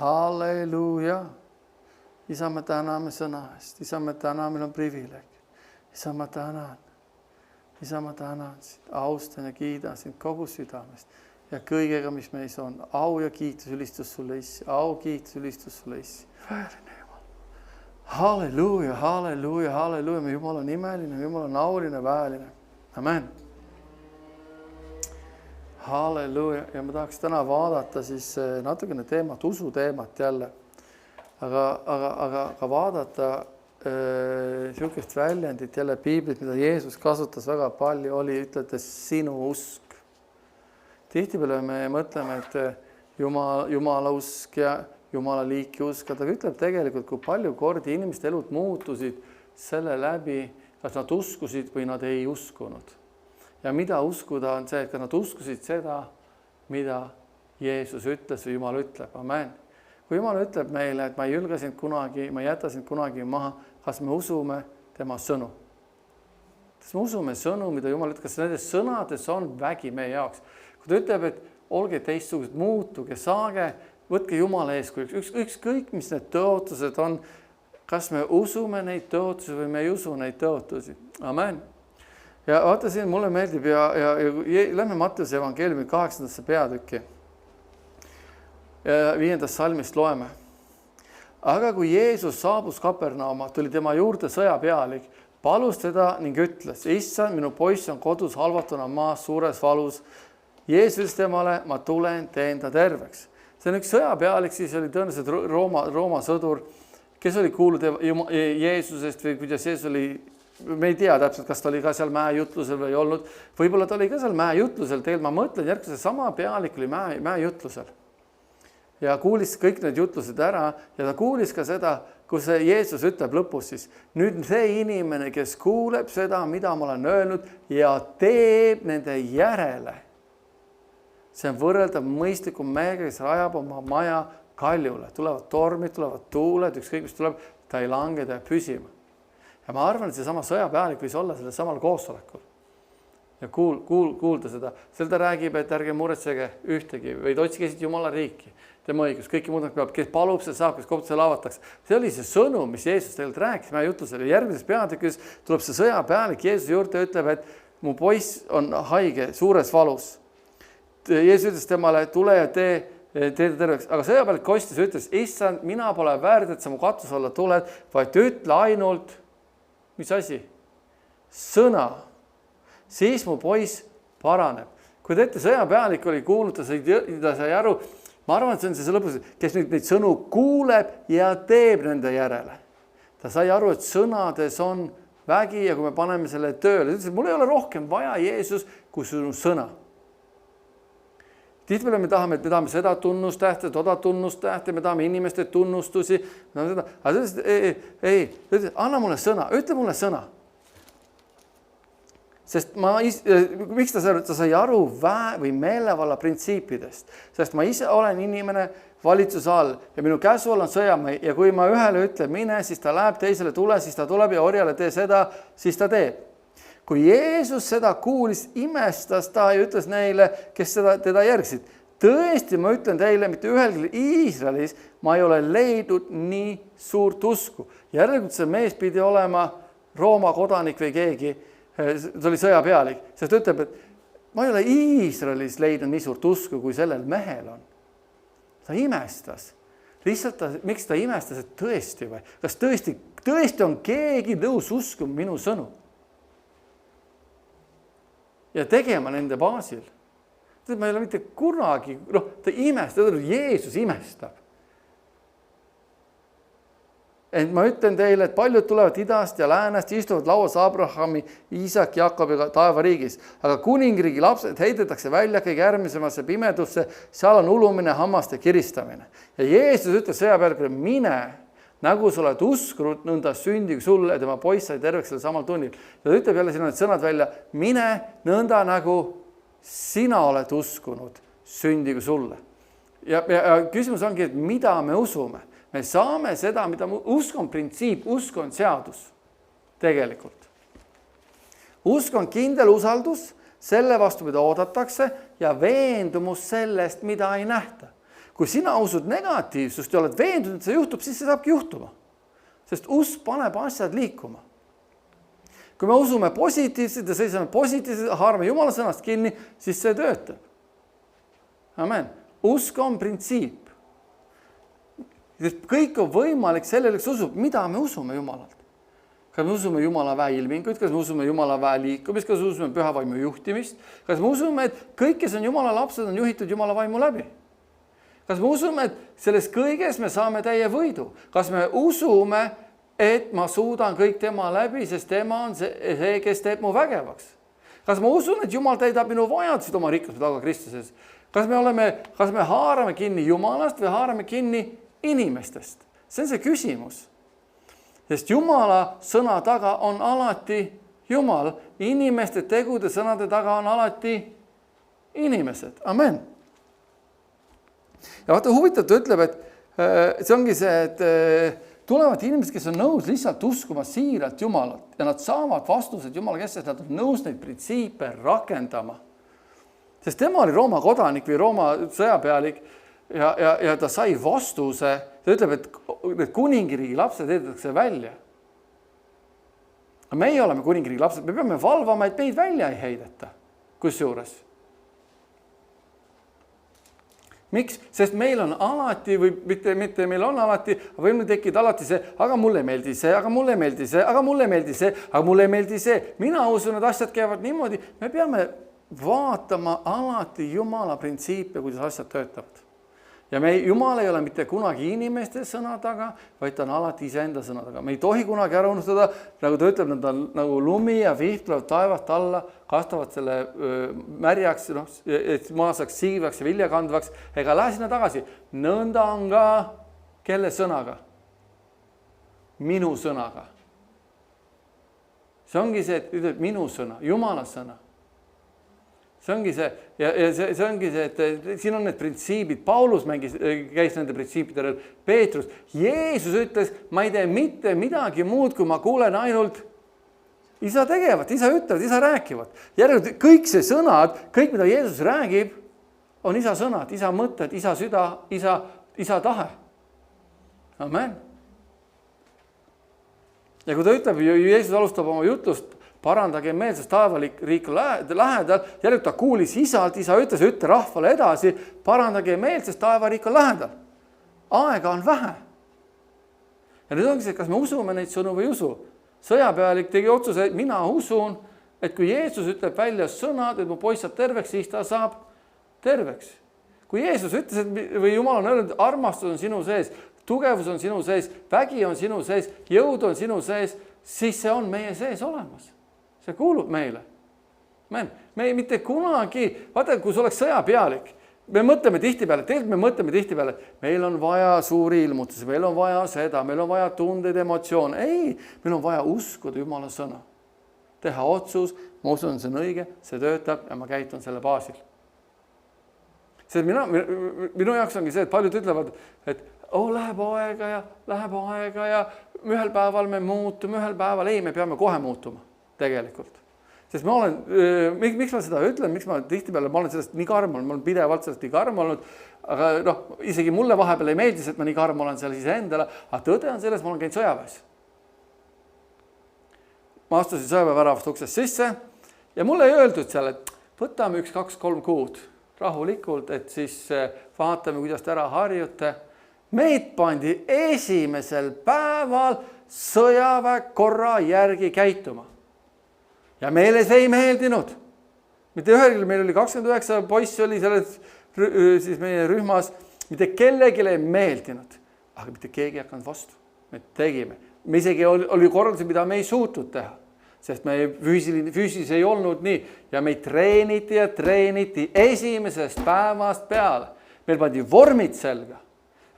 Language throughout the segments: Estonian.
Halleluuja. Isa, me täname sõna eest. Isa, me täname, meil on privileeg. Isa, ma tänan. Isa, ma tänan sind. Austan ja kiidan sind kogu südamest. Ja kõigega, mis meis on. Au ja kiitus, ülistus sulle issi. Au, kiitus, ülistus sulle issi. Vääline Jumal. Halleluuja, halleluuja, halleluuja. Me Jumal on imeline, Jumal on auline, vääline. Amen. Halleluuja. Ja ma tahaks täna vaadata siis natukene teemat, usu teemat jälle. Aga vaadata sihukest väljendit jälle piiblit, mida Jeesus kasutas väga palju, oli ütletes sinu usk. Tihtipeale me mõtleme, et Jumala usk ja Jumala liiki usk, ta ütleb tegelikult, kui palju kordi inimeste elud muutusid selle läbi, kas nad uskusid või nad ei uskunud. Ja mida uskuda on see, et nad uskusid seda, mida Jeesus ütles või Jumal ütleb. Amen. Kui Jumal ütleb meile, et ma ei julge sind kunagi, ma ei jäta sind kunagi maha, kas me usume tema sõnu? Kas me usume sõnu, mida Jumal ütleb, kas nendes sõnades on vägi meie jaoks? Kui ta ütleb, et olge teistsugused, muutuge, saage, võtke Jumala eeskujuks, ükskõik, mis need tõotused on, kas me usume neid tõotusi või me ei usu neid tõotusi. Amen. Ja vaata siin, mulle meeldib ja lähme Matteuse evangeeliumi 8. peatükki. 5. salmist loeme. Aga kui Jeesus saabus Kapernauma, tuli tema juurde sõjapealik, palus teda ning ütles, issand, minu poiss on kodus halvatuna maas suures valus. Jeesus temale, ma tulen, teen ta terveks. See on üks sõjapealik, siis oli tõenäoliselt Rooma sõdur, kes oli kuulnud Jeesusest või kuidas Jeesus oli, me ei tea täpselt, kas ta oli ka seal mäejutlusel või ei olnud. Võib-olla ta oli ka seal mäejutlusel, tegelikult ma mõtlen järgmise sama pealik oli mäejutlusel. Ja kuulis kõik need jutlused ära ja ta kuulis ka seda, kus Jeesus ütleb lõpus siis, nüüd see inimene, kes kuuleb seda, mida ma olen öelnud ja teeb nende järele. See on võrreldav mõistliku mehega, kes rajab oma maja kaljule. Tulevad tormid, tulevad tuuled, ükskõik mis tuleb, ta ei lange, ta jääb püsima. Ja ma arvan, et see sama sõjapealik võis olla sellel samal koosolekul. Ja kuulda seda. Seal ta räägib, et ärge muretsege ühtegi, vaid otsige siit Jumala riiki. Tema õigus, kõiki muud peab, kes palub, see saab, kes kohtusse lavatakse. See oli see sõnum, mis Jeesus tegelikult rääkis meie jutlusele. Järgmises peatükis tuleb see sõjapealik Jeesuse juurde ja ütleb, et mu poiss on haige, suures valus. Jeesus ütles temale, tule ja tee terveks. Aga sõjapealik kostis ja ütles, issand, mina pole väärt, et sa mu katus alla tuled, vaid ütle ainult, mis asi? Sõna. Siis mu poiss paraneb. Kui te ette sõjapealik oli kuulnud, ta sai aru, ma arvan, et see on see lõpus, kes neid sõnu kuuleb ja teeb nende järele. Ta sai aru, et sõnades on vägi ja kui me paneme selle tööle, ta ütles, et mul ei ole rohkem vaja Jeesus kui sinu sõna. Tihtipeale me tahame seda tunnustähte, toda tunnustähte, me tahame inimeste tunnustusi. Aga ta ütles, ei, anna mulle sõna, ütle mulle sõna. Sest miks ta sai aru või meelevalla printsiipidest? Sest ma ise olen inimene valitsuse all ja minu käsu all on sõjamäe ja kui ma ühele ütleb mine, siis ta läheb, teisele tule, siis ta tuleb ja orjale tee seda, siis ta teeb. Kui Jeesus seda kuulis, imestas ta ja ütles neile, kes teda järgsid. Tõesti, ma ütlen teile, mitte ühelgi Iisraelis ma ei ole leidnud nii suurt usku. Järelikult see mees pidi olema Rooma kodanik või keegi, ta oli sõjapealik, sest ütleb, et ma ei ole Iisraelis leidnud nii suurt usku, kui sellel mehel on. Ta imestas. Lihtsalt miks ta imestas, et tõesti või? Kas tõesti on keegi nõus uskuma minu sõnu? Ja tegema nende baasil. Ma ei ole mitte kunagi, ta imestab, Jeesus imestab. Et ma ütlen teile, et paljud tulevad idast ja läänest, istuvad lauas Abrahami, Iisak, Jakob ja taevariigis. Aga kuningriigi lapsed heidetakse välja kõige järgmisemasse pimedusse, seal on ulumine, hammaste kiristamine. Ja Jeesus ütles sõjapealikule, mine, nagu sa oled uskunud, nõnda sündigu sulle, tema poiss sai terveks sellel samal tunnil. Ja ta ütleb jälle siin need sõnad välja, mine nõnda nagu sina oled uskunud, sündigu sulle. Ja küsimus ongi, et mida me usume? Me saame seda, mida usk on printsiip, usk on seadus tegelikult. Usk on kindel usaldus selle vastu, mida oodatakse ja veendumus sellest, mida ei nähta. kui sina usud negatiivsust ja oled veendunud, et see juhtub, siis see saabki juhtuma. Sest usk paneb asjad liikuma. Kui me usume positiivselt ja seisame positiivselt, haarame Jumala sõnast kinni, siis see töötab. Amen. Usk on printsiip. Kõik on võimalik sellele, kes usub. Mida me usume Jumalalt? Kas me usume Jumala väe ilminguid, kas me usume Jumala väe liikumist, kas me usume püha vaimu juhtimist, kas me usume, et kõik, kes on Jumala lapsed, on juhitud Jumala vaimu läbi. Kas me usume, et selles kõiges me saame täie võidu? Kas me usume, et ma suudan kõik tema läbi, sest tema on see, kes teeb mu vägevaks? Kas ma usun, et Jumal täidab minu vajadused oma rikkuse taga Kristuses? Kas me haarame kinni Jumalast või haarame kinni inimestest? See on see küsimus. Sest Jumala sõna taga on alati Jumal. Inimeste tegude sõnade taga on alati inimesed. Amen. Ja vaata, huvitav, ta ütleb, et see ongi see, et tulevad inimesed, kes on nõus lihtsalt uskuma siiralt Jumalat ja nad saavad vastused Jumala käest, nad on nõus neid printsiipe rakendama. Sest tema oli Rooma kodanik või Rooma sõjapealik ja ta sai vastuse. Ta ütleb, et kuningriigi lapsed heidetakse välja. Meie oleme kuningriigi lapsed, me peame valvama, et meid välja ei heideta. Kusjuures. Miks? Sest meil on alati, või mitte meil on alati, võime tekkida alati see, aga mulle meeldi see, aga mulle meeldi see, aga mulle meeldi see, aga mulle meeldi see. Mina usun, et asjad käivad niimoodi. Me peame vaatama alati Jumala printsiipe, kuidas asjad töötavad. Ja Jumal ei ole mitte kunagi inimeste sõna taga, vaid ta on alati iseenda sõna taga. Me ei tohi kunagi ära unustada, nagu ta ütleb, nad on nagu lumi ja viht tulevad taevast alla, kastavad selle märjaks, et maa saaks siivaks ja viljakandvaks, ega lähe sinna tagasi. Nõnda on ka kelle sõnaga? Minu sõnaga. See ongi see, et ütleb minu sõna, Jumala sõna. See ongi see, ja see ongi see, et siin on need printsiibid. Paulus käis nende printsiipidele. Peetrus, Jeesus ütles, ma ei tee mitte midagi muud, kui ma kuulen ainult isa tegevat, isa ütlevad, isa rääkivad. Järelikult kõik see sõnad, kõik mida Jeesus räägib, on isa sõnad, isa mõtted, isa süda, isa tahe. Amen. Ja kui ta ütleb, Jeesus alustab oma jutlust, parandage meel, sest taevalik riik lähedal. Järelikult ta kuulis isalt, isa ütles, ütle rahvale edasi, parandage meel, sest taevariik on lähedal. Aega on vähe. Ja nüüd ongi see, kas me usume neid sõnu või usu. Sõjapealik tegi otsuse, et mina usun, et kui Jeesus ütleb välja sõnad, et mu poiss saab terveks, siis ta saab terveks. Kui Jeesus ütles, või Jumal on öelnud, armastus on sinu sees, tugevus on sinu sees, vägi on sinu sees, jõud on sinu sees, siis see on meie sees olemas. See kuulub meile. Me ei mitte kunagi, vaata, kui see oleks sõjapealik, me mõtleme tihtipeale, meil on vaja suuri ilmutusi, meil on vaja seda, meil on vaja tundeid, emotsioone. Ei, meil on vaja uskuda Jumala sõna. Teha otsus, ma usun, see on õige, see töötab ja ma käitun selle baasil. Minu jaoks ongi see, et paljud ütlevad, et läheb aega ja ühel päeval me muutume, ühel päeval ei, me peame kohe muutuma tegelikult. Sest miks ma seda ütlen, miks ma tihtipeale, ma olen sellest nii karm olnud, ma olen pidevalt sellest nii karm olnud, aga isegi mulle vahepeal ei meeldis, et ma nii karm olen seal iseendale, aga tõde on selles, ma olen käinud sõjaväes. Ma astusin sõjaväeväravast uksest sisse ja mulle ei öeldud seal, et võtame 1, 2, 3 kuud rahulikult, et siis vaatame, kuidas te ära harjute. Meid pandi esimesel päeval sõjaväekorra järgi käituma. Ja meile see ei meeldinud. Mitte ühel, meil oli 29 poissi oli siis meie rühmas, mitte kellelegi ei meeldinud, aga mitte keegi hakanud vastu. Me tegime. Me isegi oli korraldusi, mida me ei suutnud teha, sest meie füüsis ei olnud nii ja meid treeniti esimesest päevast peale. Meil pandi vormid selga.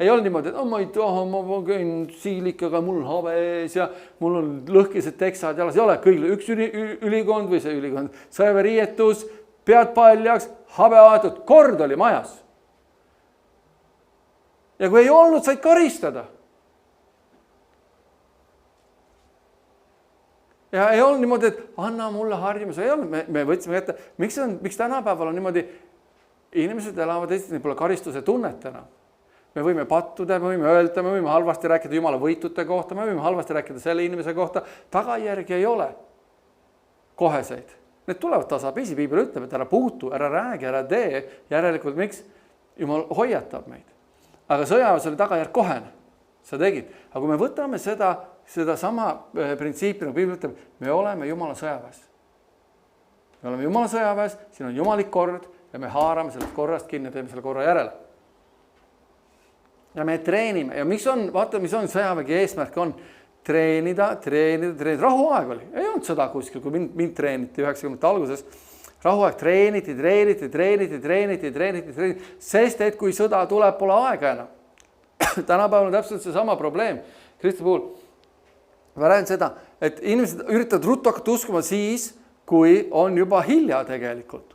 Ei olnud niimoodi, et ma ei taha, ma käin siilikaga, mul on habe ees ja mul on lõhkised teksad jalas. Ei ole kõigil üks ülikond või see ülikond. Sõjaväeriietus, pead paljaks, habe aetud, kord oli majas. Ja kui ei olnud, said karistada. Ja ei olnud niimoodi, et anna mulle harjumus. Ei olnud, me võtsime ette. Miks tänapäeval on niimoodi, inimesed elavad Eestis, neil pole karistuse tunnet enam. me võime pattuda, me võime öelda, me võime halvasti rääkida Jumala võitute kohta, me võime halvasti rääkida selle inimese kohta, tagajärgi ei ole koheseid. Need tulevad tasapisi, Piibel ütleb, et ära puutu, ära räägi, ära tee, järelikult miks? Jumal hoiatab meid. Aga sõjaväes oli tagajärg kohene, sa tegid. Aga kui me võtame seda sama printsiipi, nagu Piibel ütleb, me oleme Jumala sõjaväes. Me oleme Jumala sõjaväes, siin on jumalik kord ja me haarame sellest korrast kinni ja teeme selle korra järele. Ja me treenime ja mis on sõjavägi eesmärk on? Treenida. Rahuaeg oli, ei olnud sõda kuskil, kui mind treeniti 90. alguses. Rahuaeg treeniti, sest et kui sõda tuleb, pole aega enam. Tänapäeval on täpselt see sama probleem. Kristi puhul ma räägin seda, et inimesed üritavad ruttu hakata uskuma siis, kui on juba hilja tegelikult.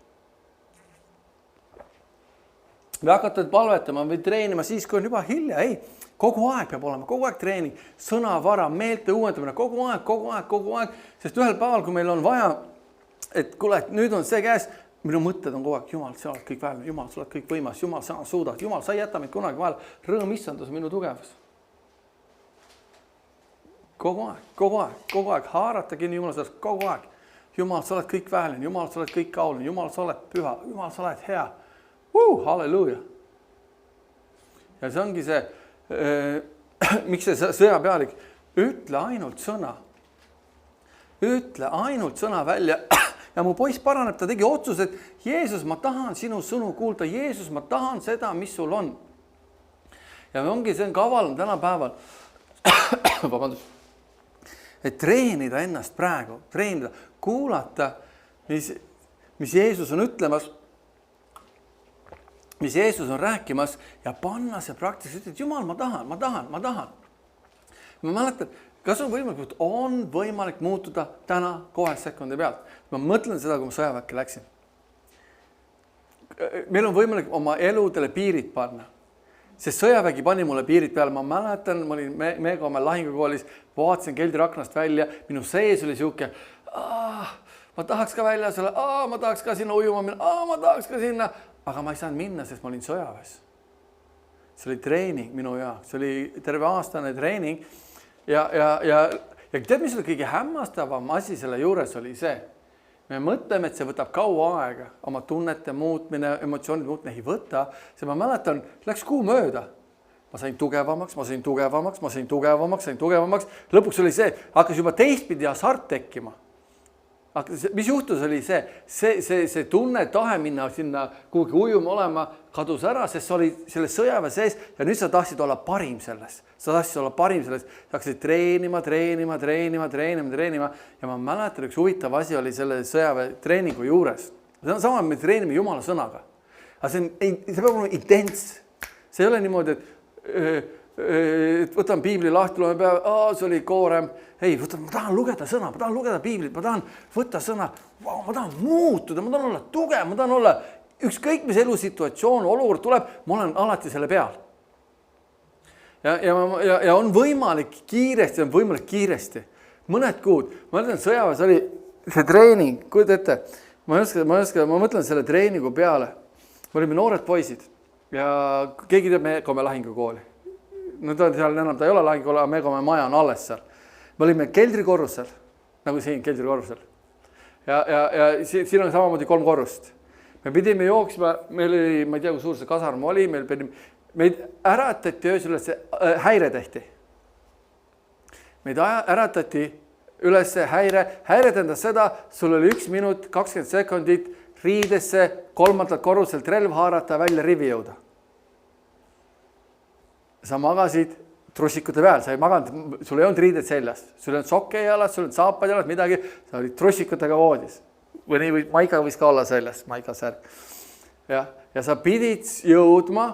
Või hakata palvetama või treenima siis, kui on juba hilja. Ei, kogu aeg peab olema, kogu aeg treening, sõnavara, meelte uuendamine, kogu aeg. Sest ühel päeval, kui meil on vaja, et kuule, nüüd on see käes, minu mõtted on kogu aeg, Jumal, sa oled kõik väärne, Jumal, sa oled kõik võimas, Jumal, sa suudad, Jumal, sa ei jäta meid kunagi vahel, rõõm issandus minu tugevus. Kogu aeg, haarata kinni Jumal sellest, kogu aeg. Jumal, sa oled kõik väärne, Jumal, sa oled kõik kaulin, Jumal, sa oled püha, Jumal, sa oled hea. Halleluuja. Ja see ongi see, miks see sõjapealik, ütle ainult sõna välja ja mu poiss paraneb, ta tegi otsus, et Jeesus, ma tahan sinu sõnu kuulda, Jeesus, ma tahan seda, mis sul on. Ja ongi see kaval tänapäeval, et treenida ennast praegu, kuulata, mis Jeesus on ütlemas, mis Jeesus on rääkimas ja panna see praktiliselt, et Jumal, ma tahan. Ma mäletan, kas on võimalik muutuda täna kohe sekundi pealt. Ma mõtlen seda, kui ma sõjaväkke läksin. Meil on võimalik oma eludele piirid panna. Sest sõjavägi pani mulle piirid peale. Ma mäletan, ma olin Meegamäe lahingukoolis, vaatasin keldriaknast välja, minu sees oli siuke, ma tahaks ka välja selle, ma tahaks ka sinna ujuma minna, ma tahaks ka sinna. Aga ma ei saanud minna, sest ma olin sõjaväes. See oli treening minu jaoks, see oli terve aastane treening. Ja tead, mis oli kõige hämmastavam asi selle juures oli see. Me mõtleme, et see võtab kaua aega, oma tunnete muutmine, emotsioonide muutmine ei võta. See ma mäletan, läks kuu mööda. Ma sain tugevamaks. Lõpuks oli see, hakkas juba teistpidi hasart tekkima. Mis juhtus oli see tunne, tahe minna sinna kuhugi ujuma olema, kadus ära, sest sa oli selle sõjaväe sees ja nüüd sa tahtsid olla parim selles. Sa hakkasid treenima ja ma mäletan, üks huvitav asi oli selle sõjaväe treeningu juures. See on sama, me treenime Jumala sõnaga. Aga see peab olema intens. See ei ole niimoodi, et võtan piibli lahti, loeme peale, see oli koorem. Ei, ma tahan lugeda sõna, ma tahan lugeda piiblit, ma tahan võtta sõna, ma tahan muutuda, ma tahan olla tugev, ma tahan olla ükskõik, mis elusituatsioon, olukord tuleb, ma olen alati selle peal. Ja on võimalik kiiresti. Mõned kuud, ma mõtlen, sõjaväes oli see treening, kujuta ette, ma mõtlen selle treeningu peale. Me olime noored poisid ja keegi teab Meegamäe lahingukooli. Nüüd seal enam ta ei ole lahingukool, aga Meegamäe maja on alles seal. Me olime keldrikorrusel, nagu siin keldrikorrusel. Ja siin on samamoodi 3 korrust. Me pidime jooksma, meil oli, ma ei tea, kui suur see kasarm oli, meid äratati öösel häire tehti. Meid äratati üles häire tähendas seda, sul oli 1 minut, 20 sekundit riidesse 3. korruselt relv haarata välja rivi jõuda. Sa magasid trussikute peal, sa ei maganud, sul ei olnud riided seljas, sul ei olnud sokke jalas, sul ei olnud saapad jalas, midagi, sa olid trussikutega voodis. Või maika võis ka olla seljas, maika särk. Ja sa pidid jõudma,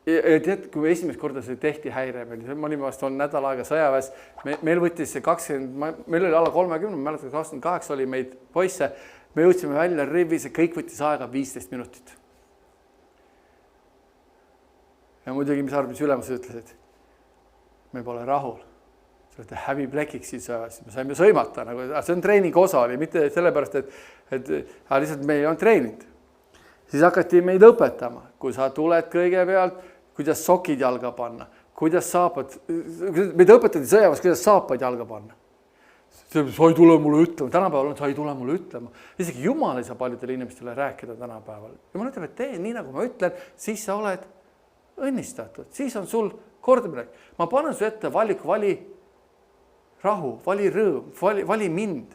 ja tead, kui esimest korda see tehti häire, ma olin vast nädal aega sõjaväes, meil võttis see 20, meil oli alla 30, ma mäletan, 28 oli meid poisse, me jõudsime välja rivi, see kõik võttis aega 15 minutit. Ja muidugi, mis arv, mis ülemused ütlesid? Me pole rahul. Sa olete häbiplekiks siin sõjaväes. Me saime sõimata. See on treeningu osa oli, mitte sellepärast, et lihtsalt me ei olnud treeninud. Siis hakati meid õpetama. Kui sa tuled kõigepealt, kuidas sokid jalga panna, kuidas saapad, meid õpetati sõjaväes, kuidas saapaid jalga panna. Sa ei tule mulle ütlema, tänapäeval sa ei tule mulle ütlema. Isegi Jumal ei saa paljudele inimestele rääkida tänapäeval. Jumal ütleb, et tee nii, nagu ma ütlen, siis sa oled õnnistatud, siis on sul kordamine. Ma panen su ette valiku, vali rahu, vali rõõm, vali mind.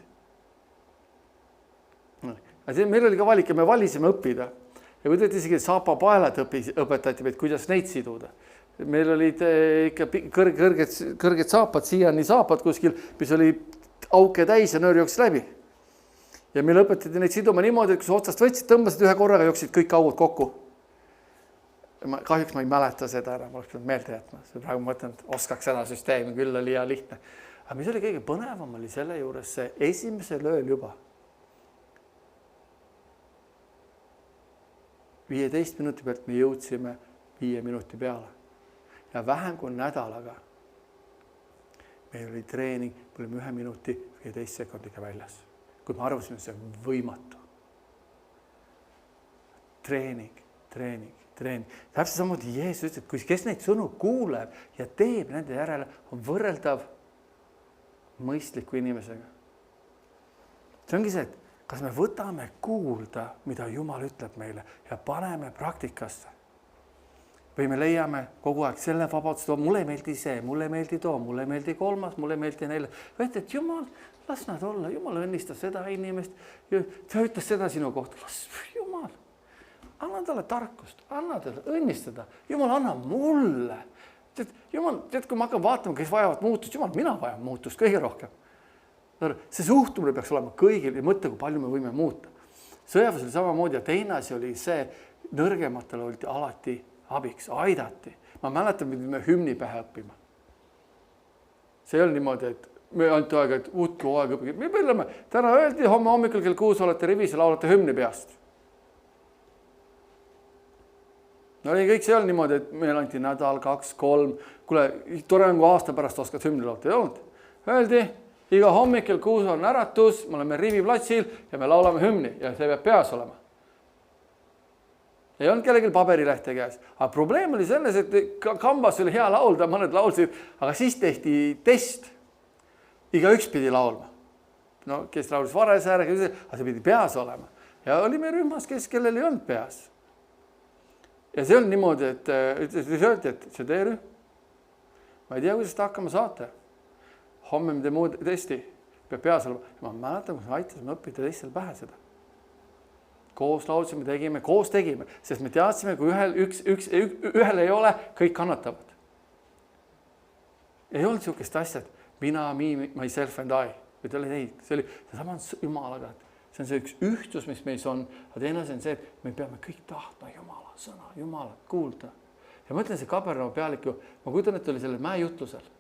Meil oli ka valik ja me valisime õppida. Ja kui teed isegi saapapaelad õpetati meid, kuidas neid siduda. Meil olid ikka kõrged saapad, siiani saapad kuskil, mis oli auke täis ja nöör jooksis läbi. Ja meil õpetati neid siduma niimoodi, et kui sa otsast võtsid, tõmbasid ühe korraga, jooksid kõik augud kokku. Kahjuks ma ei mäleta seda ära, ma oleks pidanud meelde jätma. Praegu ma mõtlen, et oskaks seda süsteemi, küll oli hea lihtne. Aga mis oli kõige põnevam, oli selle juures see esimese lööl juba. 15 minuti pealt me jõudsime 5 minuti peale. Ja vähem kui nädalaga meil oli treening, me olime 1 minuti 15 sekundiga väljas. Kui me arvasime, see on võimatu. Treening. Täpselt samuti Jeesus ütles, et kes neid sõnu kuuleb ja teeb nende järele, on võrreldav mõistliku inimesega. See ongi see, et kas me võtame kuulda, mida Jumal ütleb meile ja paneme praktikasse. Või me leiame kogu aeg selle vabadust, mulle ei meeldi see, mulle ei meeldi too, mulle ei meeldi kolmas, mulle ei meeldi neile. Võeti, et Jumal, las nad olla, Jumal õnnistas seda inimest, ta ütles seda sinu kohta, las Jumal, anna talle tarkust, anna talle õnnistada, Jumal, anna mulle. Jumal, kui ma hakkan vaatama, kes vajavad muutust, Jumal, mina vajan muutust kõige rohkem. See suhtumine peaks olema kõigil ja mõtle, kui palju me võime muuta. Sõjaväes oli samamoodi ja teine asi oli see, nõrgematele oldi alati abiks, aidati. Ma mäletan, me hümni pähe õppima. See ei ole niimoodi, et me anti aega, et uutki aega õppige. Me põllame, täna öeldi, homme hommikul kell 6 olete rivis ja laulate hümni peast. No ei, kõik see ei ole niimoodi, et meil anti nädal, 2, 3. Kuule, tore on, kui aasta pärast oskad hümni laulata. Ei olnud. Öeldi, iga hommikul 6 on äratus, me oleme Rivi platsil ja me laulame hümni ja see peab peas olema. Ei olnud kellelgi paberilehte käes. Aga probleem oli selles, et kambas oli hea laulda, mõned laulsid, aga siis tehti test. Iga üks pidi laulma. No, kes laulis Varesääre, aga see pidi peas olema. Ja olime rühmas, kellel ei olnud peas. Ja see on niimoodi, et öeldi, et see teerühm. Ma ei tea, kuidas seda hakkama saate. Homme me teeme testi, peab peas olema. Ma mäletan, kui me aitasime õppida teistel pähe seda. Koos laulsime, koos tegime, sest me teadsime, kui ühel ei ole, kõik kannatavad. Ei olnud niisugust asja, et mina, me, myself and I. Või ta oli neid, see oli sama Jumalaga. See on see üks ühtsus, mis meis on. Aga teine asi on see, et me peame kõik tahtma Jumala sõna, Jumalat kuulda. Ja ma ütlen, see Kapernaumi pealik ju, ma kujutan, et oli sellel mäejutlusel.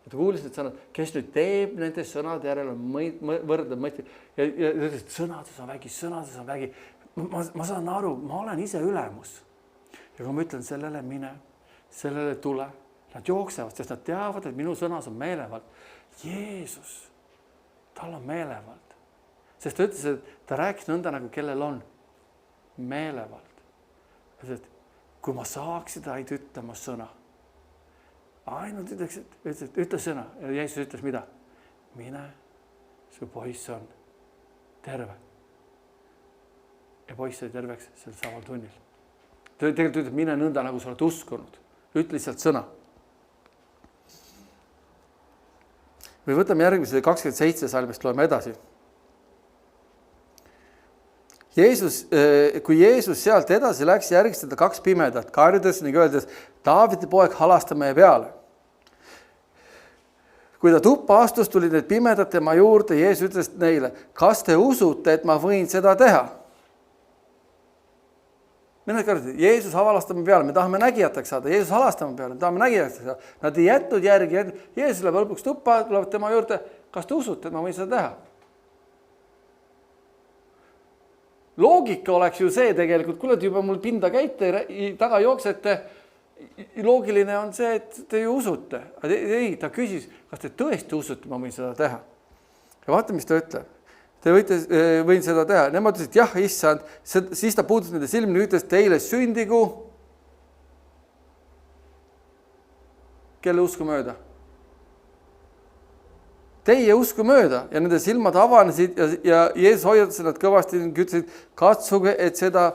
Ja ta kuulis need sõnad, kes nüüd teeb nende sõnade järel, võrdleb mõistlik. Ja ütles, et sõnades on vägi. Ma saan aru, ma olen ise ülemus. Ja kui ma ütlen sellele mine, sellele tule, nad jooksevad, sest nad teavad, et minu sõnas on meelevald. Jeesus, tal on meelevald. Sest ta ütles, et ta rääkis nõnda nagu kellel on meelevald. Et kui ma saaks seda, ei ütlema sõna. Ainult ütleks, et ütle sõna. Ja Jeesus ütles mida? Mine, su poiss on terve. Ja poiss oli terveks sel samal tunnil. Ta tegelikult ütleb, mine nõnda, nagu sa oled uskunud. Ütle lihtsalt sõna. Või võtame järgmise 27 salmist, loeme edasi. Kui Jeesus sealt edasi läks, järgis teda 2 pimedat, karjudes ning öeldes, Taaviti poeg, halasta meie peale. Kui ta tuppa astus, tuli need pimedad tema juurde, Jeesus ütles neile, kas te usute, et ma võin seda teha? Jeesus halastab meie peale, me tahame nägijateks saada, Jeesus halastab meie peale, me tahame nägijateks saada. Nad ei jätnud järgi, Jeesus läheb lõpuks tuppa, tulevad tema juurde, kas te usute, et ma võin seda teha? Loogika oleks ju see tegelikult, kui te juba mul pinda käite, taga jooksete, loogiline on see, et te ju usute. Ei, ta küsis, kas te tõesti usute, ma võin seda teha. Ja vaata, mis ta ütleb. Te võin seda teha. Nemad ütlesid, jah, issand, siis ta puudutas nende silmi, ütles teile sündigu kelle usku mööda? Teie usku mööda ja nende silmad avanesid ja Jeesus hoiatas nad kõvasti ning ütlesid, katsuge, et seda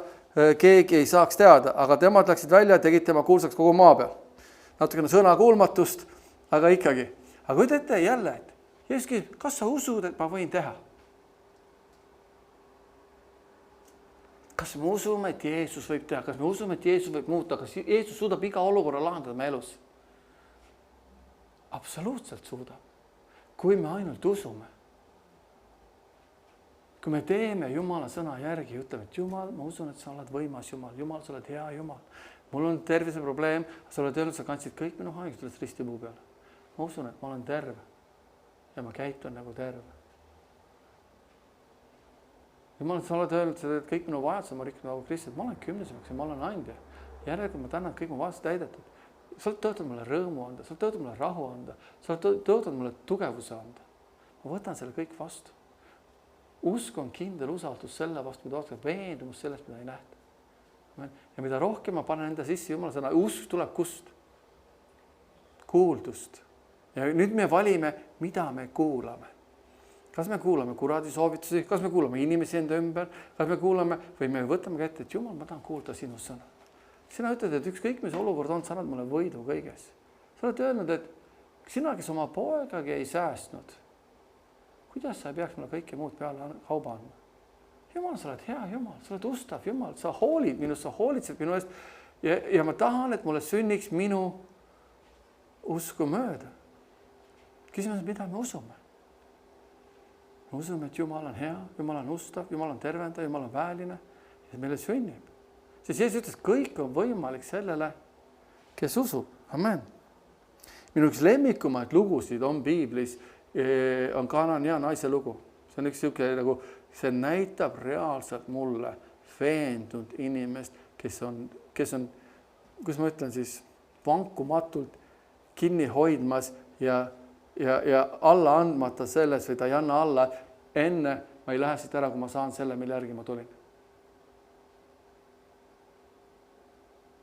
keegi ei saaks teada, aga temad läksid välja ja tegid tema kuulsaks kogu maa peal. Natukene sõnakuulmatust, aga ikkagi. Aga ütlete jälle, et Jeesus küsib, kas sa usud, et ma võin teha? Kas me usume, et Jeesus võib teha? Kas me usume, et Jeesus võib muuta? Kas Jeesus suudab iga olukorra lahendada me elus? Absoluutselt suudab. Kui me ainult usume. Kui me teeme Jumala sõna järgi ja ütleme, et Jumal, ma usun, et sa oled võimas Jumal. Jumal, sa oled hea Jumal. Mul on tervise probleem. Sa oled öelnud, sa kandsid kõik minu haigused ristipuu peale. Ma usun, et ma olen terve. Ja ma käitun nagu terve. Jumal, sa oled öelnud, et kõik minu vajadused ma rikkin nagu Kristus. Ma olen kümneseks ja ma olen andja. Järelikult ma tänan, kõik mu vajadused täidetud. Sa oled tõotanud mulle rõõmu anda. Sa oled tõotanud mulle rahu anda. Sa oled tõotanud mulle tugevuse anda. Ma võtan selle kõik vastu. Usk on kindel usaldus selle vastu, mida ootab, veendumus sellest, mida ei nähta. Ja mida rohkem ma panen enda sisse Jumala sõna, usk tuleb kust? Kuuldust. Ja nüüd me valime, mida me kuulame. Kas me kuulame kuradi soovitusi, kas me kuulame inimesi enda ümber, kas me kuulame või me võtame kätte, et Jumal, ma tahan kuulda sinu sõna. Sina ütled, et ükskõik mis olukord on, sa annad mulle võidu kõiges. Sa oled öelnud, et sina, kes oma poegagi ei säästnud, kuidas sa ei peaks mulle kõike muud peale kauba andma? Jumal, sa oled hea Jumal, sa oled ustav Jumal, sa hoolid minust, sa hoolitsed minu eest ja ma tahan, et mulle sünniks minu usku mööda. Küsimus, mida me usume? Me usume, et Jumal on hea, Jumal on ustav, Jumal on tervenda, Jumal on väeline ja meile sünnib. Siis Jeesus ütles, kõik on võimalik sellele, kes usub. Amen. Minu üks lemmikumaid lugusid on Piiblis, on Kanania naise lugu. See on üks siuke, nagu, see näitab reaalselt mulle veendunud inimest, kes on, kus ma ütlen siis, vankumatult kinni hoidmas ja alla andmata selles või ta ei anna alla, enne ma ei lähe siit ära, kui ma saan selle, mille järgi ma tulin.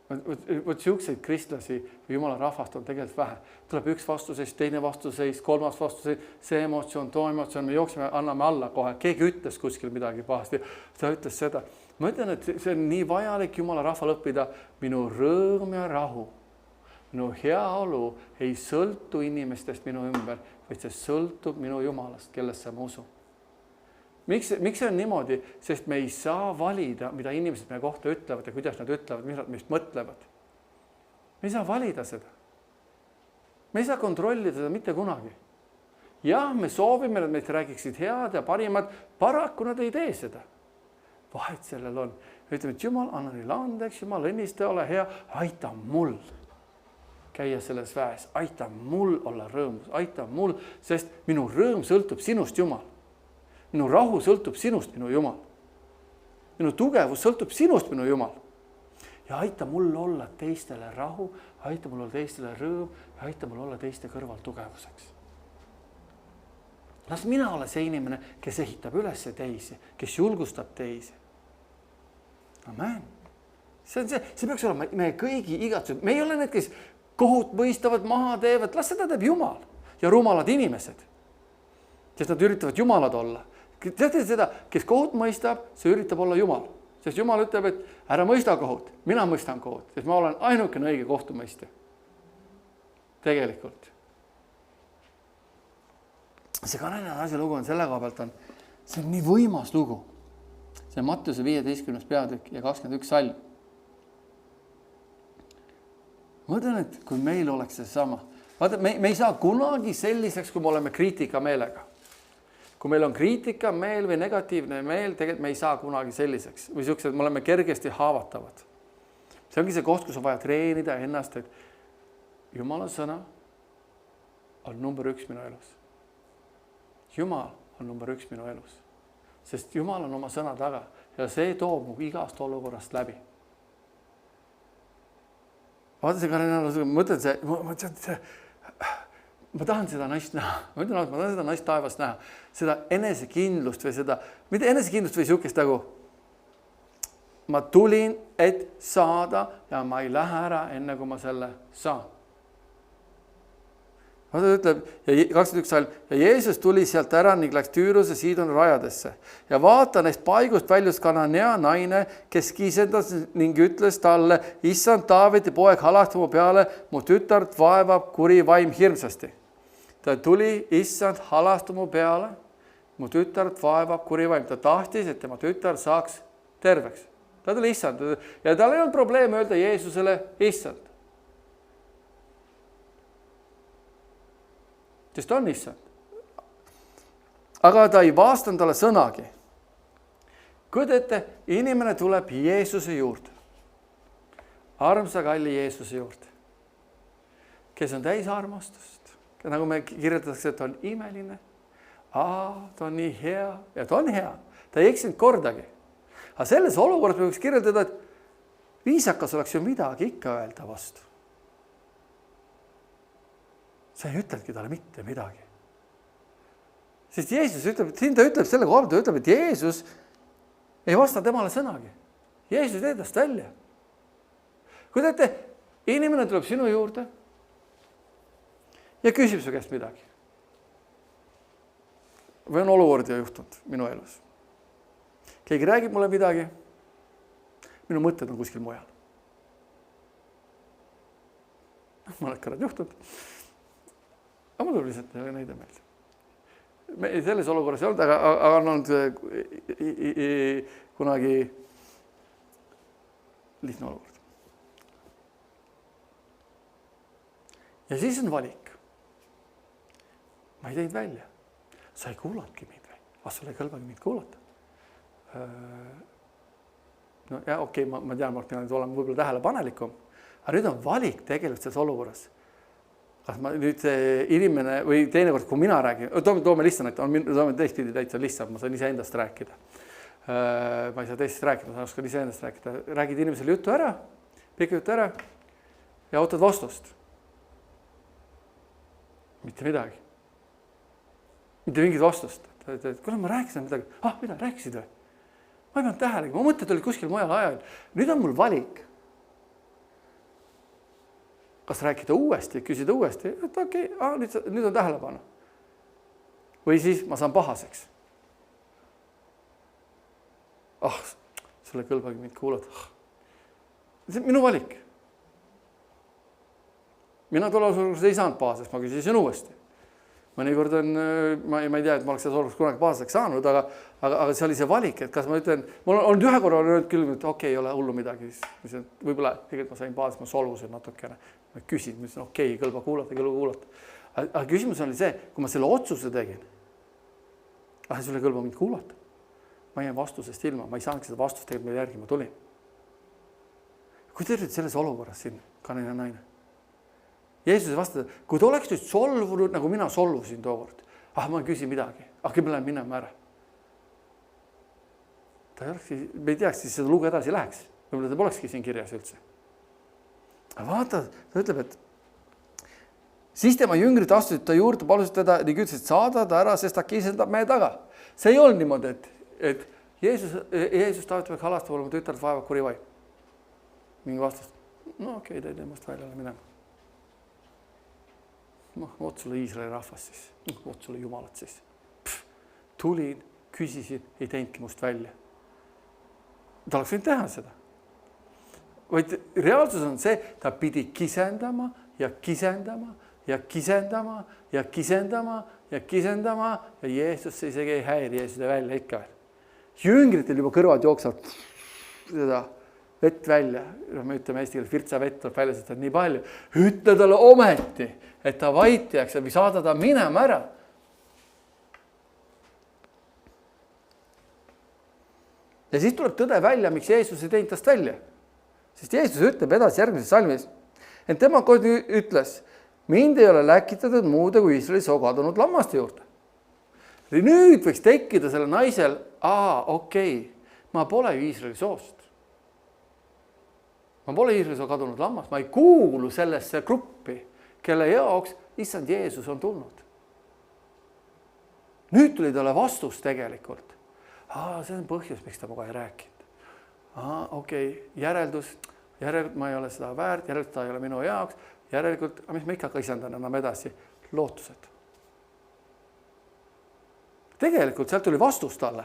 Võt siukseid kristlasi või Jumala rahvast on tegelikult vähe. Tuleb üks vastuseis, teine vastuseis, kolmas vastuseis, see emotsioon, too emotsioon, me jooksime, anname alla kohe. Keegi ütles kuskil midagi pahasti, ta ütles seda. Ma ütlen, et see on nii vajalik Jumala rahval õppida, minu rõõm ja rahu. Minu heaolu ei sõltu inimestest minu ümber, vaid see sõltub minu Jumalast, kellesse ma usun. Miks see on niimoodi? Sest me ei saa valida, mida inimesed meie kohta ütlevad ja kuidas nad ütlevad, mis nad meist mõtlevad. Me ei saa valida seda. Me ei saa kontrollida seda mitte kunagi. Jah, me soovime, et meid räägiksid head ja parimad, paraku nad ei tee seda. Vahet sellel on. Ütleme, et Jumal, anna neile andeks, Jumal, õnnista, ole hea, aita mul käia selles väes, aita mul olla rõõmus, aita mul, sest minu rõõm sõltub sinust, Jumal. Minu rahu sõltub sinust, minu Jumal. Minu tugevus sõltub sinust, minu Jumal. Ja aita mul olla teistele rahu, aita mul olla teistele rõõm ja aita mul olla teiste kõrval tugevuseks. Las mina ole see inimene, kes ehitab üles teisi, kes julgustab teisi. Amen. See peaks olema meie kõigi igatsused. Me ei ole need, kes kohut mõistavad, maha teevad. Las seda teeb Jumal ja rumalad inimesed, kes nad üritavad Jumalad olla. Teate seda, kes kohut mõistab, see üritab olla Jumal. Sest Jumal ütleb, et ära mõista kohut, mina mõistan kohut, sest ma olen ainukene õige kohtumõistja. Tegelikult. See Kanania naise lugu on selle koha pealt, see on nii võimas lugu. See on Mattiuse 15. peatükk ja 21 salm. Ma mõtlen, et kui meil oleks see sama. Vaata, me ei saa kunagi selliseks, kui me oleme kriitika meelega. Kui meil on kriitika meel või negatiivne meel, tegelikult me ei saa kunagi selliseks. Või siuksed, me oleme kergesti haavatavad. See ongi see koht, kus on vaja treenida ennast, et Jumala sõna on number 1 minu elus. Jumal on number 1 minu elus. Sest Jumal on oma sõna taga ja see toob mu igast olukorrast läbi. Vaata see Kanania, ma tahan seda naist näha. Ma tahan seda naist taevast näha. Seda enesekindlust või seda, mitte enesekindlust või siukest nagu ma tulin, et saada ja ma ei lähe ära enne, kui ma selle saan. Ta ütleb, ja 21 salm, ja Jeesus tuli sealt ära ning läks Tüüruse Siidoni rajadesse. Ja vaata, neist paigust väljus Kananea naine, kes kisendas ning ütles talle, issand Taaveti poeg, halasta mu peale, mu tütart vaevab kuri vaim hirmsasti. Ta tuli, issand, halasta mu peale, mu tütart vaevab kuri vaim. Ta tahtis, et tema tütar saaks terveks. Ta tuli issand ja tal ei olnud probleeme öelda Jeesusele issand. Sest on issand. Aga ta ei vastanud talle sõnagi. Kujuta ette, inimene tuleb Jeesuse juurde. Armsa kalli Jeesuse juurde. Kes on täis armastust. Nagu me kirjutatakse, et on imeline. Ta on nii hea. Ja ta on hea. Ta ei eksinud kordagi. Aga selles olukorras me võiks kirjeldada, et viisakas oleks ju midagi ikka öelda vastu. Sa ei ütledki talle mitte midagi. Sest Jeesus ütleb, siin ta ütleb selle koha, ta ütleb, et Jeesus ei vasta temale sõnagi. Jeesus teed tast välja. Kui teete, inimene tuleb sinu juurde ja küsib su käest midagi. Või on olukordi juhtunud minu elus. Keegi räägib mulle midagi, minu mõtted on kuskil mujal. Mõned kõrad juhtunud. Aga mul tuleb lihtsalt näide meelde. Me selles olukorras ei olnud, aga on olnud kunagi lihtne olukord. Ja siis on valik. Ma ei teinud välja. Sa ei kuulatki mind välja. Sul ei kõlbagi mind kuulata. No ja okei, ma tean, ma pean olema võib-olla tähelepanelikum. Aga nüüd on valik tegelikult selles olukorras. Kas ma nüüd inimene või teinekord, kui mina räägin, toome lihtsalt, toome teistpidi täitsa lihtsalt, ma saan ise endast rääkida. Ma ei saa teistest rääkida, ma oskan ise endast rääkida. Räägid inimesele juttu ära, pikka juttu ära ja ootad vastust. Mitte midagi. Mitte mingit vastust. Kuna ma rääkisin midagi, mida rääkisid või? Ma ei pannud tähelegi, mu mõtted olid kuskil mujal ajal. Nüüd on mul valik. Kas rääkida uuesti, küsida uuesti, et okei, nüüd on tähelepanu. Või siis ma saan pahaseks. Sulle kõlbagi mind kuulata. See on minu valik. Mina tulevaselt ei saanud pahaseks, ma küsisin uuesti. Mõnikord on, ma ei tea, et ma oleks selles olukorras kunagi pahaseks saanud, aga see oli see valik, et kas ma ütlen, mul on ühe korra öelnud küll, et okei, ei ole hullu midagi, võib-olla tegelikult ma sain pahaseks, ma solvusin natukene, ma küsin, ma ütlesin, okei, kõlba kuulata. Aga küsimus oli see, kui ma selle otsuse tegin, sulle kõlba mind kuulata, ma jäin vastusest ilma, ma ei saanud seda vastust tegelikult, mille järgi ma tulin. Kui te olete selles olukorras siin, kanine naine? Jeesus vastas, kui te oleks nüüd solvunud, nagu mina solvusin tookord, ma ei küsi midagi, me läheme minema ära. Me ei teaks, siis seda lugu edasi läheks. Võib-olla ta polekski siin kirjas üldse. Aga vaata, ta ütleb, et siis tema jüngrid astusid ta juurde, palusid teda ning ütlesid, saada ta ära, sest ta kisendab meie taga. See ei olnud niimoodi, et Jeesus Taaveti poeg halasta olema tütart vaevab kuri vaim. Mingi vastus, no okei, ta ei temast välja minema. Oot sulle Iisraeli rahvas siis, oot sulle Jumalat siis. Tulin, küsisin, ei teinudki must välja. Ta oleks võinud teha seda. Vaid reaalsus on see, ta pidi kisendama ja kisendama ja kisendama ja kisendama ja kisendama ja Jeesus isegi ei häiri Jeesuse välja ikka veel. Jüngritel juba kõrvad jooksavad seda vett välja, me ütleme eesti keeles, virtsa vett tuleb välja, sest on nii palju. Ütle talle ometi, et ta vaiti jääks või saada ta minema ära. Ja siis tuleb tõde välja, miks Jeesus ei teinud tast välja. Sest Jeesus ütleb edasi järgmises salmis, et tema kord ütles, mind ei ole läkitatud muude kui Iisraeli soo kadunud lammaste juurde. Nüüd võiks tekkida selle naisel, okei, ma pole Iisraeli soost. Ma pole Iisraeli soo kadunud lammas, ma ei kuulu sellesse gruppi, kelle jaoks issand Jeesus on tulnud. Nüüd tuli talle vastus tegelikult. See on põhjus, miks ta muga ei rääkinud. Okei, järeldus, ma ei ole seda väärt, järeldus ta ei ole minu jaoks. järelikult, mis ma ikka isandan enam edasi, lootused. Tegelikult sealt tuli vastus talle.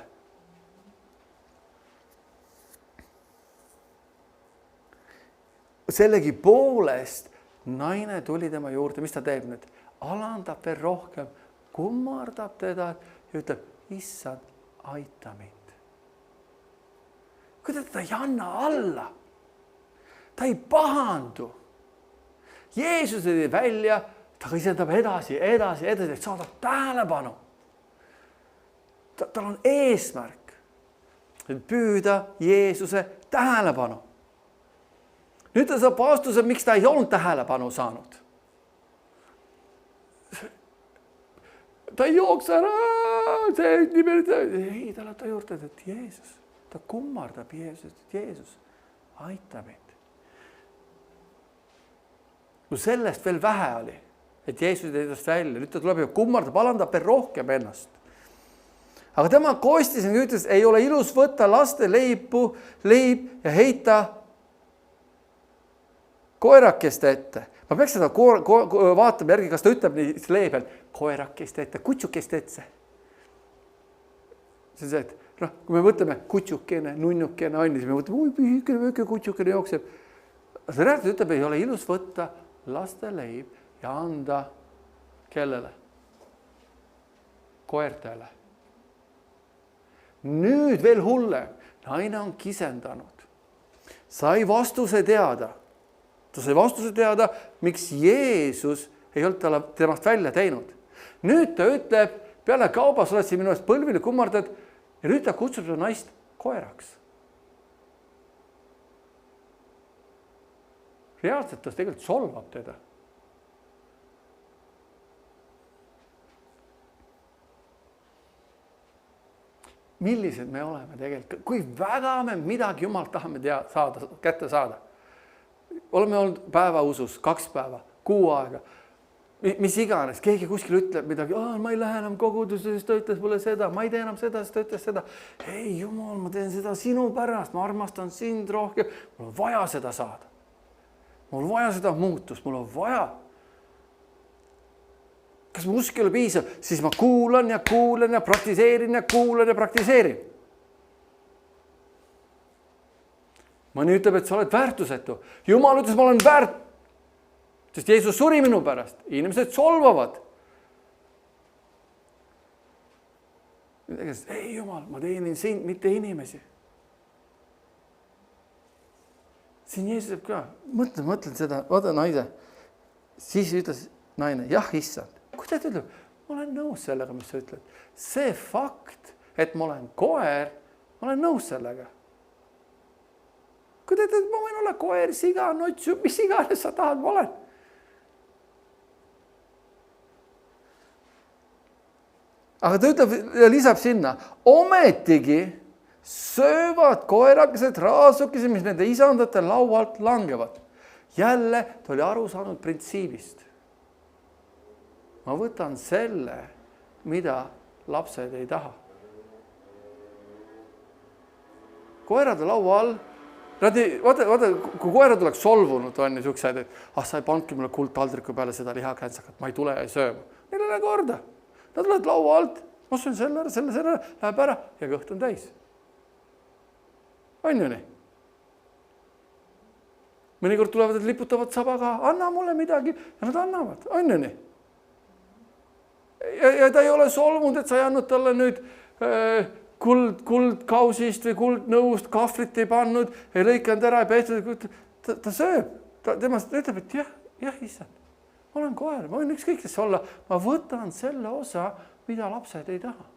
Sellegi poolest naine tuli tema juurde, mis ta teeb nüüd? Alandab veel rohkem, kummardab teda ja ütleb, issand, aita mind. Kuidas ta ei anna alla? Ta ei pahandu. Jeesus tõi välja, ta isendab edasi, et saadab tähelepanu. Tal on eesmärk, et püüda Jeesuse tähelepanu. Nüüd ta saab vastuse, miks ta ei olnud tähelepanu saanud. Ta ei jookse ära, ei, ta läheb ta juurde, et Jeesus, ta kummardab Jeesus, et Jeesus, aita mind. Kui sellest veel vähe oli, et Jeesus tõi tast välja, nüüd ta tuleb ja kummardab, alandab veel rohkem ennast. Aga tema kostis ja ütles, ei ole ilus võtta laste leib ja heita koerakeste ette. Ma peaks seda vaatama järgi, kas ta ütleb nii lee peal, koerakeste ette, kutsukeste ette. See on see, et kui me mõtleme kutsukene, nunnukene, siis me mõtleme, pühikene kutsukene jookseb. See räägib, ütleb, ei ole ilus võtta laste leib ja anda kellele? Koertele. Nüüd veel hullem. Naine on kisendanud. Sai vastuse teada. Ta sai vastuse teada, miks Jeesus ei olnud temast välja teinud. Nüüd ta ütleb, peale kaubas oled siin minu eest põlvili kummardad ja nüüd ta kutsub seda naist koeraks. Reaalselt ta tegelikult solvab teda. Millised me oleme tegelikult? Kui väga me midagi Jumalt tahame kätte saada? Oleme olnud päeva usus, 2 päeva, 6 aega, mis iganes, keegi kuskil ütleb midagi, ma ei lähe enam kogudusse, sest ta ütles mulle seda, ma ei tee enam seda, sest ta ütles seda. Ei, Jumal, ma teen seda sinu pärast, ma armastan sind rohkem, mul on vaja seda saada. Mul on vaja seda muutust, mul on vaja. Kas mu usk ei ole piisav, siis ma kuulan ja praktiseerin ja kuulan ja praktiseerin. Mõni ütleb, et sa oled väärtusetu. Jumal ütles, ma olen väärt, sest Jeesus suri minu pärast. Inimesed solvavad. Ei Jumal, ma teenin sind, mitte inimesi. Siin Jeesus ütleb ka, mõtlen seda, vaata naise. Siis ütles naine, jah, issand. Kuidas ta ütleb? Ma olen nõus sellega, mis sa ütled. See fakt, et ma olen koer, ma olen nõus sellega. Kui ta ütleb, ma võin olla koer, siga, notsu, mis iganes sa tahad, ma olen. Aga ta ütleb ja lisab sinna, ometigi söövad koerakesed, raasukesed, mis nende isandate laualt langevad. Jälle ta oli aru saanud printsiibist. Ma võtan selle, mida lapsed ei taha. Koerade laua all, vaata, kui koerad oleks solvunud, on ju siuksed, et sa ei panki mulle kuldtaldriku peale seda lihakääntsakat, ma ei tule ja ei sööma. Neil ei ole korda. Nad tulevad laua alt, ma söön selle, läheb ära ja kõht on täis. On ju nii? Mõnikord tulevad, et liputavad sabaga, anna mulle midagi ja nad annavad. On ju nii? Ja ta ei ole solvunud, et sa ei andnud talle nüüd kuldkausist või kuldnõust, kahvlit ei pannud, ei lõikanud ära ja peetud. Ta sööb, temast ütleb, et jah, issand, ma olen koer, ma võin ükskõik kes olla, ma võtan selle osa, mida lapsed ei taha.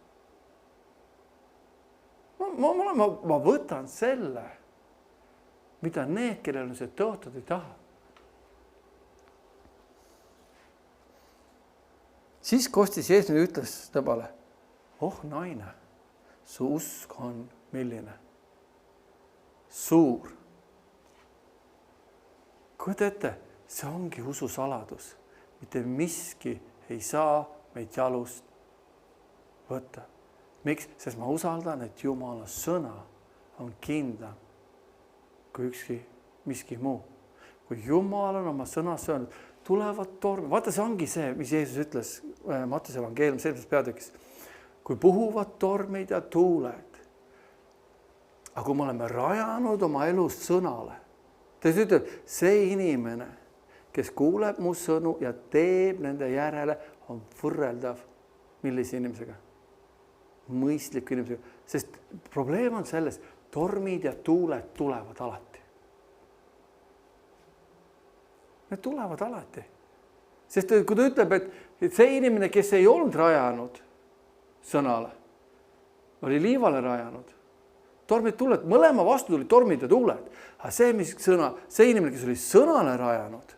Ma võtan selle, mida need, kellel on see tõotud, ei taha. Siis kostis Jeesus ja ütles temale, naine, su usk on milline? Suur. Kujuta ette, see ongi usu saladus. Mitte miski ei saa meid jalust võtta. Miks? Sest ma usaldan, et Jumala sõna on kindlam kui ükski miski muu. Kui Jumal on oma sõnas öelnud, tulevad tormid. Vaata, see ongi see, mis Jeesus ütles Mattiuse evangeeliumi 7. peatükis. Kui puhuvad tormid ja tuuled, aga kui me oleme rajanud oma elus sõnale, ta ütleb, see inimene, kes kuuleb mu sõnu ja teeb nende järele, on võrreldav millise inimesega? Mõistliku inimesega. Sest probleem on selles, tormid ja tuuled tulevad alati. Need tulevad alati. Sest kui ta ütleb, et see inimene, kes ei olnud rajanud sõnale, oli liivale rajanud, tormid tuled, mõlema vastu tuli tormid ja tuuled. Aga see inimene, kes oli sõnale rajanud,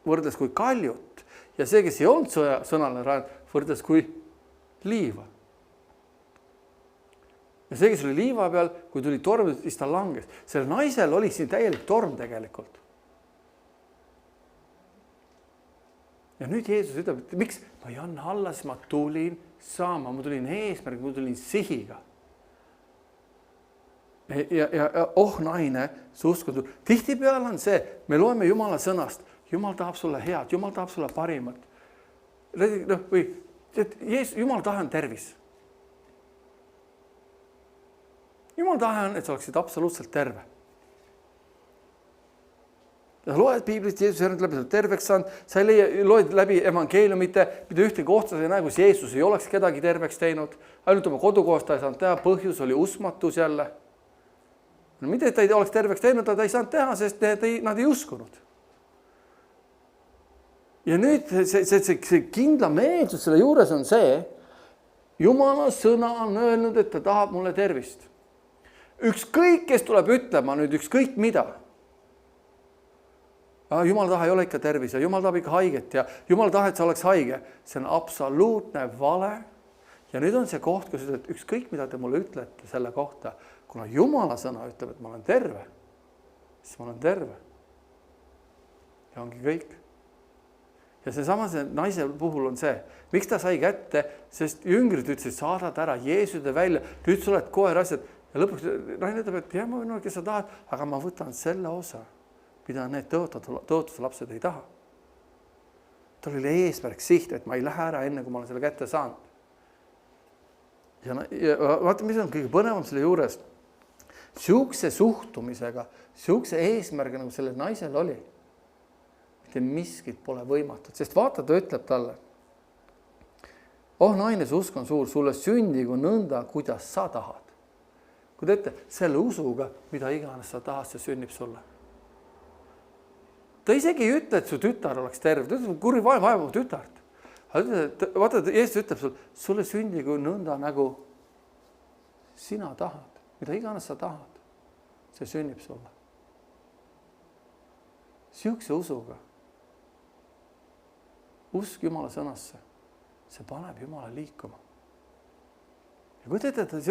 võrdes kui kaljut, ja see, kes ei olnud sõnale rajanud, võrdes kui liiva. Ja see, kes oli liiva peal, kui tuli torm, siis ta langes. Selle naisel oli siin täielik torm tegelikult. Ja nüüd Jeesus ütleb, et miks? Ma ei anna alla, siis ma tulin saama, ma tulin eesmärgi, ma tulin sihiga. Ja naine, see usk on. Tihtipeale on see, me loeme Jumala sõnast, Jumal tahab sulle head, Jumal tahab sulle parimat. Jumal taha on tervis. Jumal taha on, et sa oleksid absoluutselt terve. Ja loed piiblist, Jeesus läbi terveks saanud, sa loed läbi evangeeliumite, mida ühte kohta sa ei näe, kus Jeesus ei oleks kedagi terveks teinud, ainult oma kodukohast ta ei saanud teha, põhjus oli usmatus jälle. No, mitte, et ta ei oleks terveks teinud, ta ei saanud teha, sest nad ei uskunud. Ja nüüd see kindla meelsus selle juures on see, Jumala sõna on öelnud, et ta tahab mulle tervist. Ükskõik, kes tuleb ütlema nüüd ükskõik mida. Jumal taha ei ole ikka tervis ja Jumal tahab ikka haiget ja Jumal taha, et sa oleks haige. See on absoluutne vale. Ja nüüd on see koht, kus ütled, ükskõik, mida te mulle ütlete selle kohta, kuna Jumala sõna ütleb, et ma olen terve, siis ma olen terve. Ja ongi kõik. Ja seesama naise puhul on see, miks ta sai kätte, sest jüngrid ütlesid, saadad ära Jeesuse välja, nüüd sa oled koer asjad. Ja lõpuks naine ütleb, et jah, ma võin olla, kes sa tahad, aga ma võtan selle osa, mida need tõotuse lapsed ei taha. Tal oli eesmärk siht, et ma ei lähe ära enne, kui ma olen selle kätte saanud. Ja vaata, mis on kõige põnevam selle juures. Siukse suhtumisega, siukse eesmärgi, nagu sellel naisel oli, miskit pole võimatud, sest vaata, ta ütleb talle, naine, see usk on suur, sulle sündigu nõnda, kuidas sa tahad. Kui te ütlete, selle usuga, mida iganes sa tahad, see sünnib sulle. Ta isegi ei ütle, et su tütar oleks terve, ta ütleb, kuri vaevu tütart. Vaata, Jeesus ütleb sulle sündigu nõnda, nagu sina tahad, mida iganes sa tahad, see sünnib sulle. Siukse usuga. Usk Jumala sõnasse, see paneb Jumala liikuma. Ja kui te ütlete,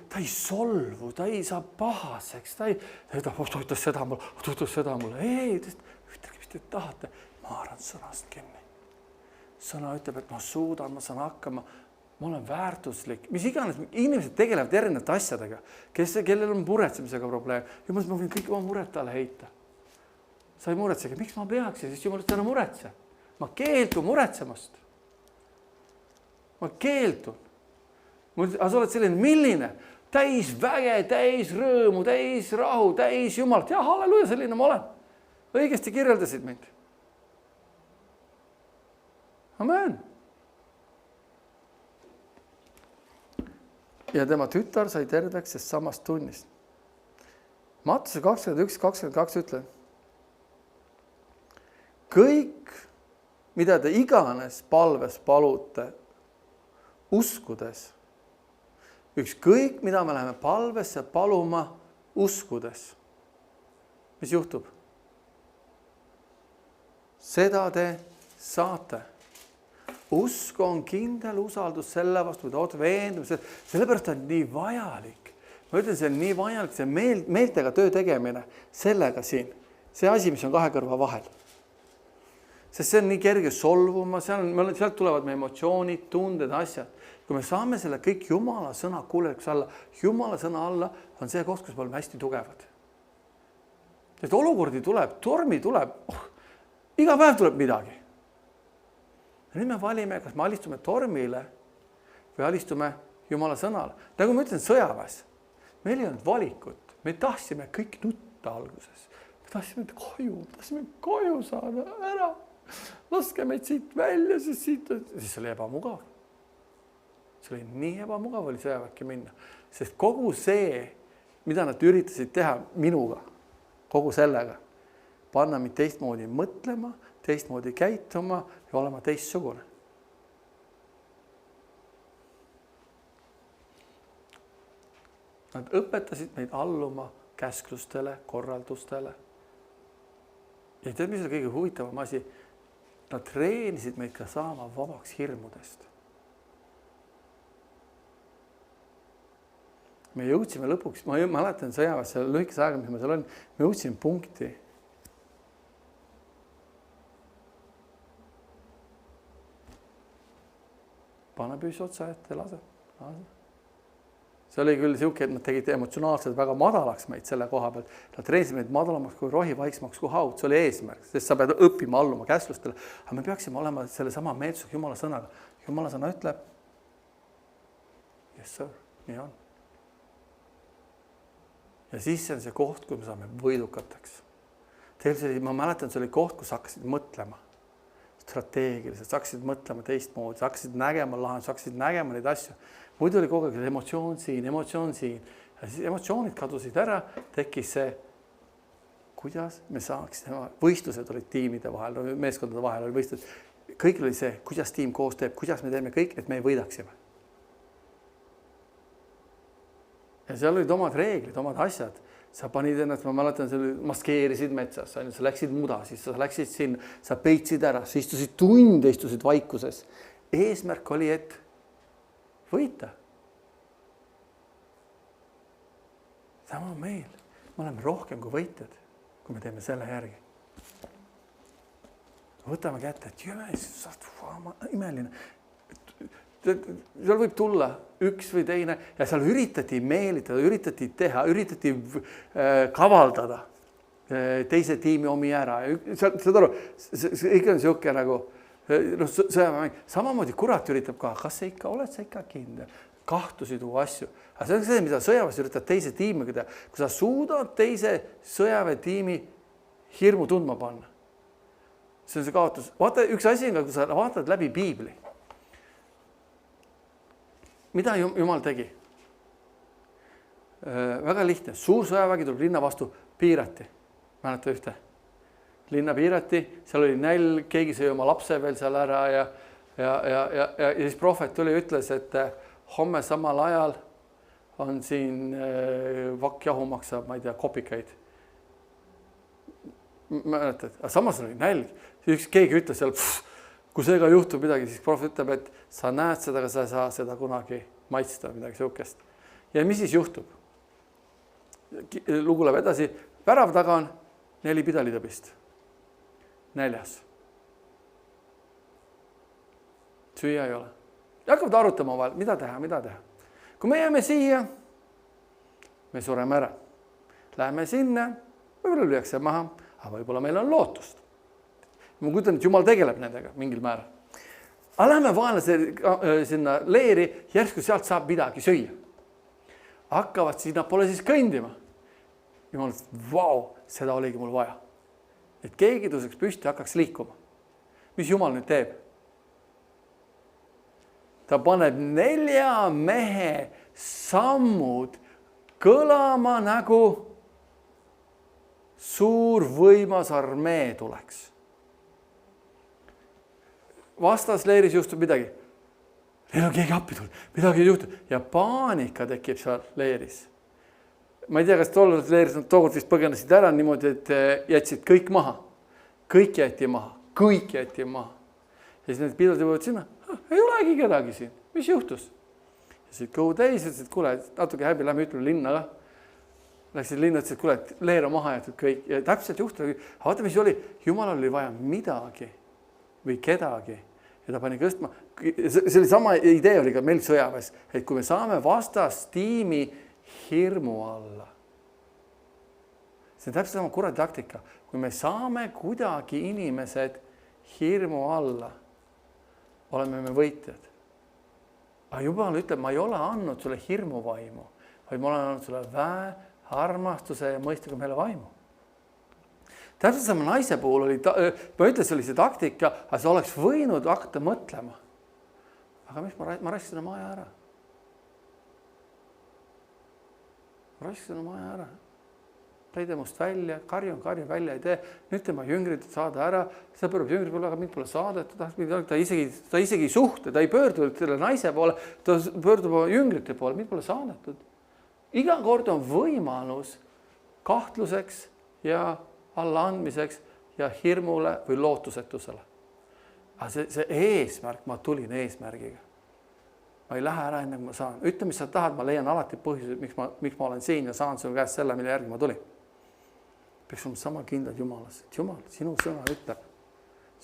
ta ei solvu, ta ei saa pahaseks, ta ütles seda mulle. Ei, ütlegi, mis te tahate, ma haaran sõnast kinni. Sõna ütleb, et ma suudan, ma saan hakkama, ma olen väärtuslik. Mis iganes, inimesed tegelevad erinevate asjadega, kellel on muretsemisega probleem. Jumal, ma võin kõik oma muret alla heita. Sa ei muretsegi, miks ma peaksin, siis Jumal, et täna muretse. Ma keeldun muretsemast. Ma keeldun. Aga sa oled selline, milline? Täis väge, täis rõõmu, täis rahu, täis Jumalat. Ja halleluja, selline ma olen. Õigesti kirjeldasid mind. Amen. Ja tema tütar sai terveks sest samast tunnist. Mattuse 21-22 ütleb. Kõik, mida te iganes palves palute, uskudes. Ükskõik, mida me läheme palvesse paluma uskudes. Mis juhtub? Seda te saate. Usk on kindel usaldus selle vastu, mida oot veendumised. Sellepärast on nii vajalik. Ma ütlen, see on nii vajalik, see meeltega töö tegemine sellega siin. See asi, mis on kahe kõrva vahel. Sest see on nii kerge solvuma, sealt tulevad meie emotsioonid, tunded, asjad. Kui me saame selle kõik Jumala sõna kuuleks alla, Jumala sõna alla on see koht, kus me oleme hästi tugevad. Sest olukordi tuleb, tormi tuleb. Iga päev tuleb midagi. Ja nüüd me valime, kas me alistume tormile või alistume Jumala sõnale. Nagu ma ütlen sõjaväes, meil ei olnud valikut. Me tahtsime kõik nutta alguses. Me tahtsime koju saada ära. Laske meid siit välja, siis oli ebamugav. See oli nii ebamugav oli sõjaväkke minna. Sest kogu see, mida nad üritasid teha minuga, kogu sellega, panna mind teistmoodi mõtlema, teistmoodi käituma ja olema teistsugune. Nad õpetasid meid alluma käsklustele, korraldustele. Ja tead, mis on kõige huvitavam asi? Nad treenisid meid ka saama vabaks hirmudest. Me jõudsime lõpuks, ma mäletan sõjaväes selle lühikese aega, mis ma seal olin, me jõudsime punkti. Pane püüs otsa ette, lase. See oli küll siuke, et nad tegid emotsionaalselt väga madalaks meid selle koha peal. Nad treenisid meid madalamaks kui rohi, vaiksemaks kui haud. See oli eesmärk, sest sa pead õppima alluma käsklustele. Aga me peaksime olema selle sama meelsusega Jumala sõnaga. Jumala sõna ütleb, yes sir, nii on. Ja siis see on see koht, kui me saame võidukateks. Tegelikult ma mäletan, see oli koht, kus hakkasid mõtlema strateegiliselt, sa hakkasid mõtlema teistmoodi, sa hakkasid nägema lahendus, sa hakkasid nägema neid asju. Muidu oli kogu aeg emotsioon siin. Ja siis emotsioonid kadusid ära, tekkis see, kuidas me saaks teha. Võistlused olid tiimide vahel, meeskondade vahel oli võistlused. Kõik oli see, kuidas tiim koos teeb, kuidas me teeme kõik, et me võidaksime. Ja seal olid omad reeglid, omad asjad. Sa panid ennast, ma mäletan, sa maskeerisid metsas, sa läksid muda, siis sa läksid sinna, sa peitsid ära, sa istusid tunde, istusid vaikuses. Eesmärk oli, et võita. Sama meil. Me oleme rohkem kui võitjad, kui me teeme selle järgi. Võtame kätte, et imeline. Seal võib tulla üks või teine ja seal üritati meelitada, üritati teha, üritati kavaldada teise tiimi omi ära. Saad aru, see ikka on siuke nagu sõjamäng. Samamoodi kurat üritab ka, kas sa ikka oled sa ikka kindel? Kahtusi tuua asju. Aga see on see, mida sõjaväes üritad teise tiimiga teha. Kui sa suudad teise sõjaväetiimi hirmu tundma panna. See on see kaotus. Vaata, üks asi on, kui sa vaatad läbi Piibli. Mida Jumal tegi? Väga lihtne. Suur sõjavägi tuleb linna vastu, piirati. Mäleta ühte? Linna piirati, seal oli nälg, keegi sõi oma lapse veel seal ära ja siis prohvet tuli ja ütles, et homme samal ajal on siin vakkjahu maksab, ma ei tea, kopikaid. Mäletad? Aga samas oli nälg. Keegi ütles seal, kui seega juhtub midagi, siis prohvet ütleb, et sa näed seda, aga sa ei saa seda kunagi maitsta midagi siukest. Ja mis siis juhtub? Lugu läheb edasi. Värav taga on 4 pidalitõbist. Näljas. Süüa ei ole. Ja hakkavad arutama vahel, mida teha. Kui me jääme siia, me sureme ära. Läheme sinna, võib-olla lüüakse maha, aga võib-olla meil on lootust. Ma kujutan, et Jumal tegeleb nendega mingil määral. Aga lähme vahele sinna leeri, järsku sealt saab midagi süüa. Hakkavad sinna pole siis kõndima. Jumal ütles, vau, seda oligi mul vaja. Et keegi tõuseks püsti, hakkaks liikuma. Mis Jumal nüüd teeb? Ta paneb 4 mehe sammud kõlama nagu suur võimas armee tuleks. Vastasleeris juhtub midagi. Neil on keegi appi tulnud, midagi ei juhtu. Ja paanika tekib seal leeris. Ma ei tea, kas tolles leeris nad tookord vist põgenesid ära niimoodi, et jätsid kõik maha. Kõik jäeti maha. Ja siis need pidad jõuavad sinna. Ei olegi kedagi siin. Mis juhtus? Ja siis kõhu täis, ütlesid, kuule, natuke häbi, lähme ütleme linna ka. Läksid linna, ütlesid, kuule, leer on maha jätud kõik. Ja täpselt juhtus. Vaata, mis oli. Jumalal oli vaja midagi või kedagi. Ja ta pani kõstma. See oli sama idee oli ka meil sõjaväes, et kui me saame vastastiimi hirmu alla, see on täpselt sama kuradi taktika. Kui me saame kuidagi inimesed hirmu alla, oleme me võitjad. Aga Jumal ütleb, ma ei ole andnud sulle hirmuvaimu, vaid ma olen andnud sulle väe, armastuse ja mõistliku meele vaimu. Täpselt sama naise puhul oli, ma ütlen, see oli see taktika, aga see oleks võinud hakata mõtlema. Aga mis ma raiskasin oma aja ära? Ma raiskasin oma aja ära. Ta ei tee must välja, karjun välja ei tee. Nüüd tema jüngrid saada ära. See pöörab jüngrid poole, aga mind pole saadet. Ta isegi suhte, ta ei pöördunud selle naise poole, ta pöördub jüngrite poole, mind pole saadetud. Iga kord on võimalus kahtluseks ja allaandmiseks ja hirmule või lootusetusele. Aga see eesmärk, ma tulin eesmärgiga. Ma ei lähe ära enne, kui ma saan. Ütle, mis sa tahad, ma leian alati põhjused, miks ma olen siin ja saan sinu käest selle, mille järgi ma tulin. Peaks olema sama kindlad Jumalas. Jumal, sinu sõna ütleb.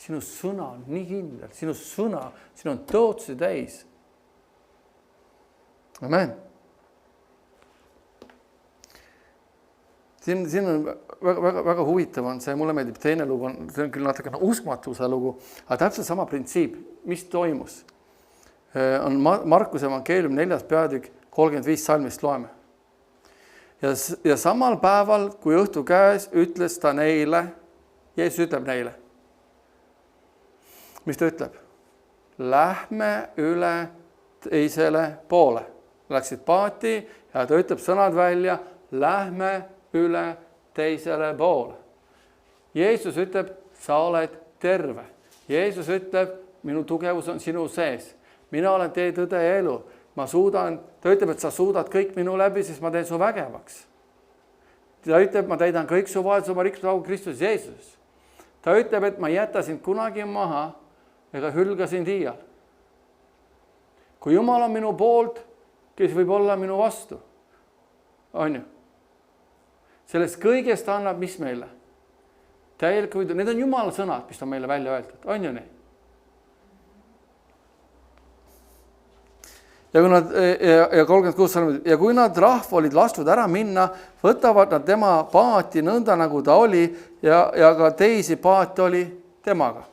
Sinu sõna on nii kindel. Sinu on tõotusi täis. Amen. Siin on väga huvitav on see, mulle meeldib teine lugu, see on küll natukene uskmatuse lugu, aga täpselt sama printsiip, mis toimus. On Markuse evangeelium 4. peatükk 35 salmist loeme. Ja samal päeval, kui õhtu käes, ütles ta neile, Jeesus ütleb neile. Mis ta ütleb? Lähme üle teisele poole. Läksid paati ja ta ütleb sõnad välja, lähme üle teisele poole. Jeesus ütleb, sa oled terve. Jeesus ütleb, minu tugevus on sinu sees. Mina olen tee, tõde ja elu. Ta ütleb, et sa suudad kõik minu läbi, siis ma teen su vägevaks. Ta ütleb, ma täidan kõik su vajadus oma rikkuse au Kristus Jeesus. Ta ütleb, et ma ei jäta sind kunagi maha ega hülga sind iial. Kui Jumal on minu poolt, kes võib olla minu vastu? On ju? Sellest kõigest annab mis meile? Need on Jumala sõnad, mis on meile välja öeldud. On ju nii? Ja 36 salmid. Ja kui nad rahva olid lastud ära minna, võtavad nad tema paati nõnda, nagu ta oli, ja ka teisi paati oli temaga.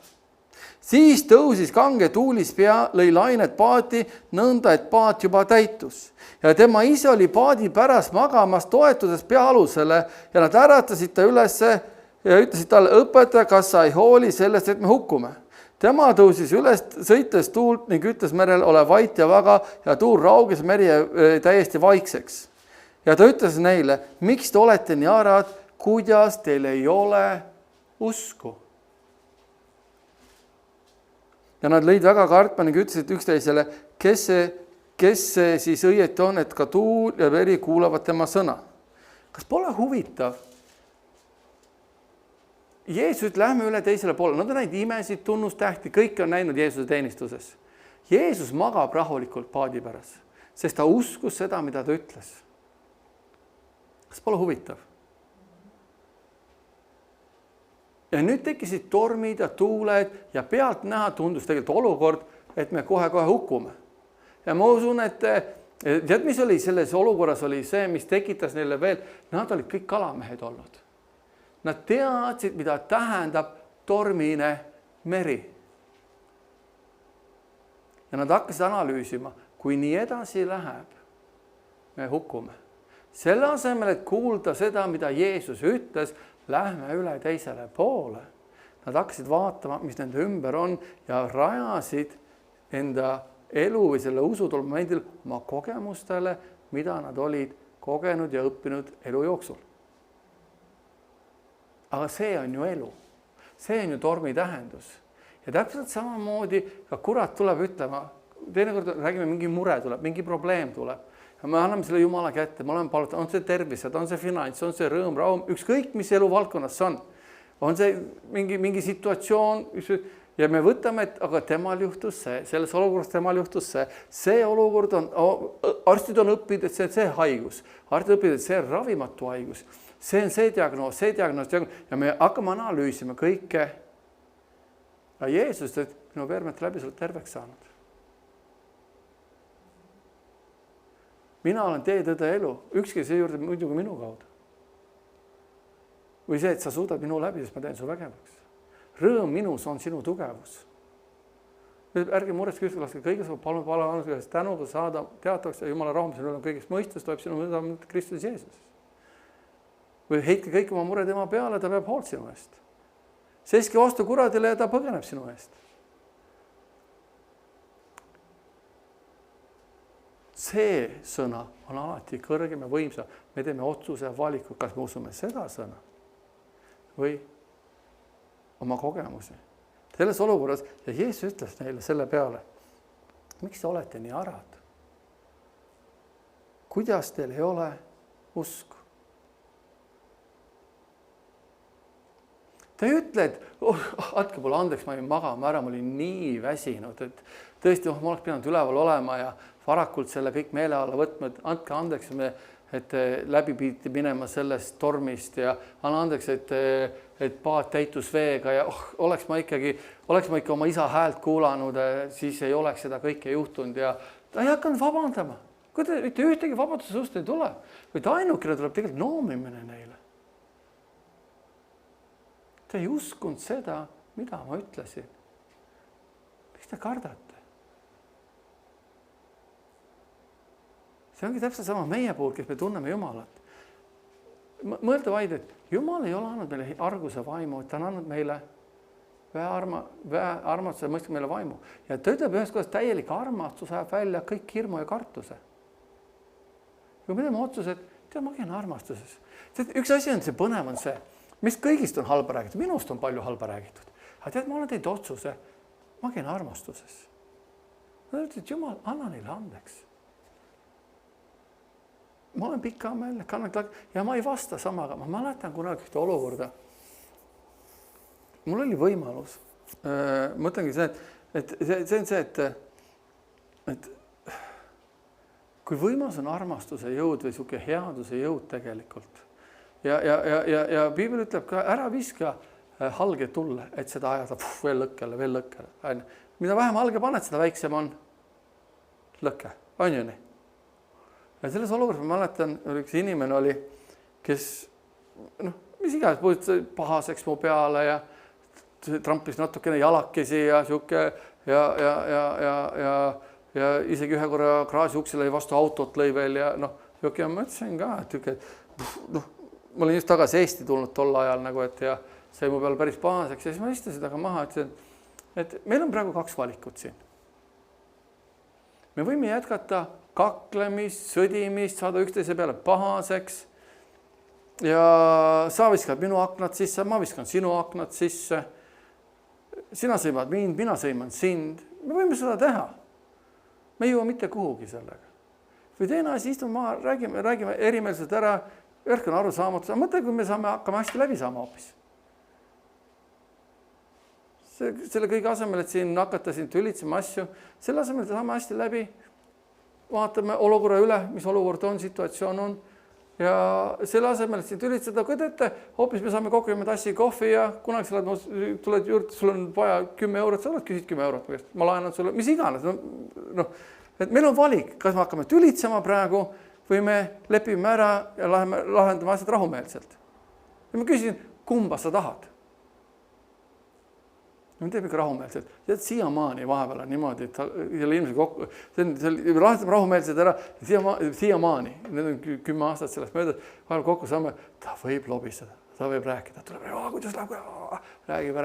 Siis tõusis kange tuulis pea, lõi lainet paati, nõnda, et paat juba täitus. Ja tema ise oli paadi pärast magamas toetuses pea alusele ja nad äratasid ta ülesse ja ütlesid talle, õpetaja, kas sa ei hooli sellest, et me hukkume? Tema tõusis üles, sõites tuult ning ütles merel, ole vait ja vaga ja tuul rauges meri täiesti vaikseks. Ja ta ütles neile, miks te olete nii arad, kuidas teil ei ole usku? Ja nad lõid väga kartma ning ütlesid üksteisele, kes see siis õieti on, et ka tuul ja veri kuulavad tema sõna. Kas pole huvitav? Jeesus, lähme üle teisele poole. Nad on näinud imesid, tunnustähti, kõik on näinud Jeesuse teenistuses. Jeesus magab rahulikult paadi pärast, sest ta uskus seda, mida ta ütles. Kas pole huvitav? Ja nüüd tekkisid tormid ja tuuled ja pealt näha tundus tegelikult olukord, et me kohe hukkume. Ja ma usun, et tead, mis oli selles olukorras, oli see, mis tekitas neile veel, nad olid kõik kalamehed olnud. Nad teadsid, mida tähendab tormine meri. Ja nad hakkasid analüüsima, kui nii edasi läheb, me hukkume. Selle asemel, et kuulda seda, mida Jeesus ütles, lähme üle teisele poole. Nad hakkasid vaatama, mis nende ümber on ja rajasid enda elu või selle usutulmomendil oma kogemustele, mida nad olid kogenud ja õppinud elu jooksul. Aga see on ju elu. See on ju tormi tähendus. Ja täpselt samamoodi ka kurat tuleb ütlema, teinekord räägime, mingi mure tuleb, mingi probleem tuleb. Ja me anname selle Jumala kätte, me oleme palunud, on see tervised, on see finants, on see rõõm, raum, ükskõik mis elu valdkonnas see on. On see mingi situatsioon ja me võtame, et aga temal juhtus see, selles olukorras temal juhtus see. See olukord on, arstid on õppinud, et see haigus. Arstid õppinud, et see on ravimatu haigus. See on see diagnoos ja me hakkame analüüsima kõike. Ja Jeesus, et minu vermet läbi sa oled terveks saanud. Mina olen tee, tõde, elu. Ükski see juurde muidugi minu kaudu. või see, et sa suudad minu läbi, sest ma teen su vägevaks. Rõõm minus on sinu tugevus. Ärge muretse Kristuse kõiges, palun tänuga saada teatavaks ja Jumala rahu, mis on üle kõigest mõistust, tuleb sinu Kristus Jeesus. Või heitke kõik oma mure tema peale, ta peab hoolt sinu eest. Seiske vastu kuradile ja ta põgeneb sinu eest. See sõna on alati kõrgem ja võimsa. Me teeme otsuse ja valiku, kas me usume seda sõna või oma kogemusi. Selles olukorras ja Jeesus ütles neile selle peale, miks te olete nii arad? Kuidas teil ei ole usku? Ta ei ütle, et andke mulle andeks, ma jäin magama ära, ma olin nii väsinud, et tõesti, ma oleks pidanud üleval olema ja varakult selle kõik meele alla võtma, et andke andeks, et läbi pidi minema sellest tormist ja anna andeks, et paat täitus veega ja oleks ma ikka oma isa häält kuulanud, siis ei oleks seda kõike juhtunud ja ta ei hakanud vabandama. Kui te mitte ühtegi vabanduse suust ei tule, vaid ainukene tuleb tegelikult noomimine neile. Te ei uskunud seda, mida ma ütlesin. Miks te kardate? See ongi täpselt sama meie puhul, kes me tunneme Jumalat. Mõelda vaid, et Jumal ei ole andnud meile arguse vaimu, et ta on andnud meile armastuse ja mõistke meile vaimu. Ja ta ütleb ühest kohast täielik armastus ajab välja kõik hirmu ja kartuse. Kui me teeme otsuse, et ma käin armastuses. Üks asi on see põnev on see, mis kõigist on halba räägitud, minust on palju halba räägitud. Aga tead, ma olen teinud otsuse, ma käin armastuses. Ma ütlen, et Jumal, anna neile andeks. Ma olen pikameel, ja ma ei vasta samaga. Ma mäletan kunagi ühte olukorda. Mul oli võimalus. Mõtlengi see, et see on see, et kui võimas on armastuse jõud või siuke headuse jõud tegelikult. Ja Piibel ütleb ka, ära viska halge tulle, et seda ajada veel lõkkele. Mida vähem halge paned, seda väiksem on lõkke. On ju nii? Ja selles olukorras ma mäletan, üks inimene oli, kes mis iganes põhjus pahaseks mu peale ja trampis natukene jalakesi ja siuke ja isegi ühe korra kraasi ukse lõi vastu autot lõi veel ja siuke ja ma ütlesin ka, et ma olin just tagasi Eesti tulnud tol ajal et ja sai mu peal päris pahaseks ja siis ma istusin taga maha, ütlesin, et meil on praegu 2 valikut siin. Me võime jätkata kaklemist, sõdimist, saada üksteise peale pahaseks ja sa viskad minu aknad sisse, ma viskan sinu aknad sisse. Sina sõimad mind, mina sõiman sind. Me võime seda teha. Me ei jõua mitte kuhugi sellega. Või teine asi, istume maha, räägime erimeelselt ära, järk on aru saamatus. Mõtle, kui me hakkame hästi läbi saama hoopis. Selle kõige asemel, et siin hakata siin tülitsema asju, selle asemel, et saame hästi läbi, vaatame olukorra üle, mis olukord on, situatsioon on ja selle asemel, et siin tülitseda, kõdete, hoopis me saame kokku tassi kohvi ja kunagi tuled juurde, sul on vaja 10 eurot, sa oled küsid 10 eurot, ma laenan sulle, mis iganes. Et meil on valik, kas me hakkame tülitsema praegu või me lepime ära ja lahendame asjad rahumeelselt. Ja ma küsin, kumba sa tahad? Me teeme ikka rahumeelselt. Ja siiamaani vahepeal on niimoodi, et selle inimese kokku, lahendame rahumeelselt ära siiamaani, need on 10 aastat sellest möödas, vahepeal kokku saame, ta võib lobiseda, ta võib rääkida, tuleb, kuidas läheb, räägib,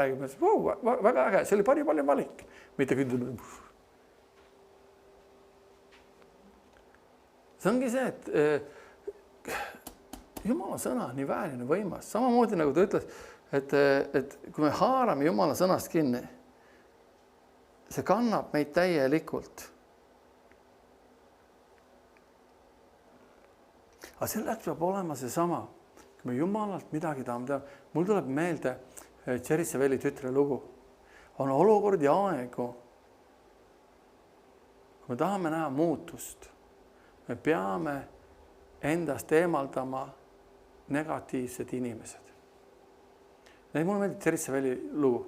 väga äge, see oli palju valik, mitte küll. See ongi see, et Jumala sõna on nii väärine võimas, samamoodi nagu ta ütles, et kui me haarame Jumala sõnast kinni, see kannab meid täielikult. Aga selleks peab olema see sama. Kui me Jumalalt midagi tahame teha, mul tuleb meelde Tšeritseveli tütre lugu. On olukord ja aegu. Kui me tahame näha muutust, me peame endast eemaldama negatiivsed inimesed. Mulle meeldib Tšeritseveli lugu.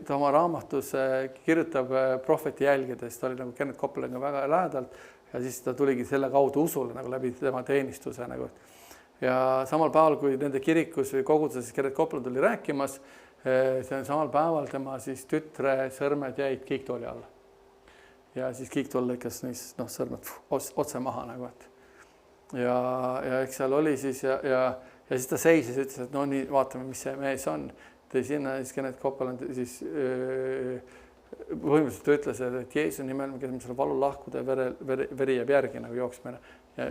Ta oma raamatus kirjutab prohveti jälgedes, ta oli nagu Kenneth Copelandiga väga lähedalt ja siis ta tuligi selle kaudu usule nagu läbi tema teenistuse. ja samal päeval, kui nende kirikus või koguduses Gerrit Kopland oli rääkimas, see samal päeval tema siis tütre sõrmed jäid kiiktooli alla. Ja siis kiiktool lõikas neist sõrmed otse maha nagu, et ja eks seal oli siis ja siis ta seisis ja ütles, et no nii, vaatame, mis see mees on. Tõi sinna siis Gerrit Kopland siis põhimõtteliselt ütles, et Jeesuse nimel me käsime selle valu lahkuda ja veri jääb järgi nagu jooksmine. Ja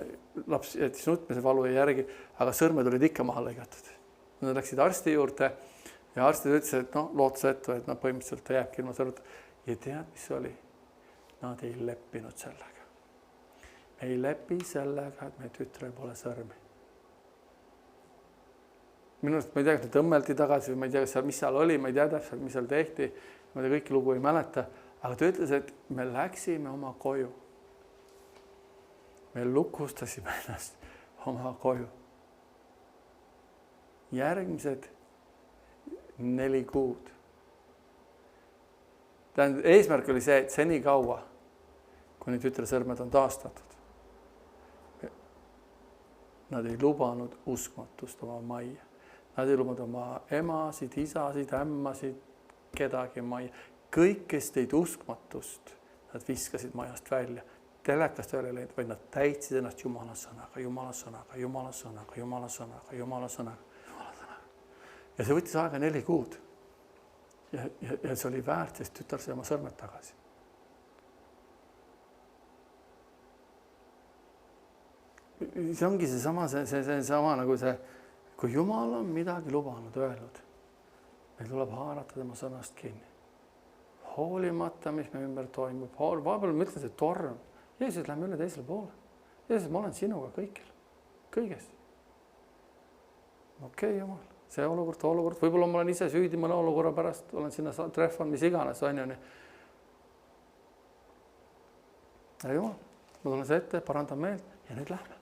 laps jättis nutmise valu ja järgi, aga sõrmed olid ikka maha lõigatud. Nad läksid arsti juurde ja arstid ütles, et lootusetu, et põhimõtteliselt ta jääbki ilma sõrmeta. Ja tead, mis oli? Nad ei leppinud sellega. Ei lepi sellega, et meie tütrel pole sõrmi. Minu arust ma ei tea, kas tõmmeldi tagasi või ma ei tea, mis seal oli, ma ei tea täpselt, mis seal tehti. Ma kõiki lugu ei mäleta, aga ta ütles, et me läksime oma koju. Me lukustasime ennast oma koju. Järgmised 4 kuud. Tähendab, eesmärk oli see, et seni kaua, kuni tütre sõrmed on taastatud. Nad ei lubanud uskmatust oma majja. Nad ei lubanud oma emasid, isasid, ämmasid, kedagi majja. Kõik, kes teid uskmatust, nad viskasid majast välja. Telekast ei ole läinud, vaid nad täitsid ennast Jumala sõnaga, Jumala sõnaga, Jumala sõnaga, Jumala sõnaga, Jumala sõnaga, Jumala sõnaga. Ja see võttis aega 4 kuud. Ja see oli väärt, sest tütar sai oma sõrmed tagasi. See ongi see sama nagu see, kui Jumal on midagi lubanud, öelnud, meil tuleb haarata tema sõnast kinni. Hoolimata, mis me ümber toimub. Vahepeal ma ütlen, see torm. Jeesus, lähme üle teisele poole. Jeesus, ma olen sinuga kõikjal. Kõigest. Okei, Jumal. See olukord. Võib-olla ma olen ise süüdi mõne olukorra pärast. Olen sinna trehvan, mis iganes. Ja Jumal, ma tulen see ette, parandan meelt ja nüüd lähme.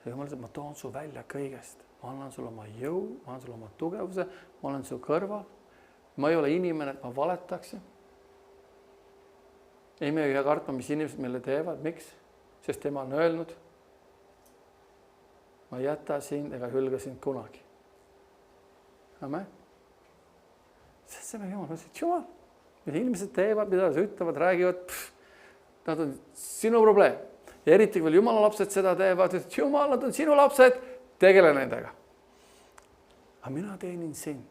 Ja Jumal, ma toon su välja kõigest. Ma annan sulle oma jõu, ma annan sulle oma tugevuse, ma olen su kõrval. Ma ei ole inimene, et ma valetaksin. Ei me ei kartma, mis inimesed meile teevad. Miks? Sest tema on öelnud, ma ei jäta sind ega hülga sind kunagi. Amen. Sest see me Jumal, ma ütlesin, et Jumal, mida inimesed teevad, mida nad ütlevad, räägivad, nad on sinu probleem. Ja eriti veel Jumala lapsed seda teevad, et Jumal, nad on sinu lapsed, tegele nendega. Aga mina teenin sind.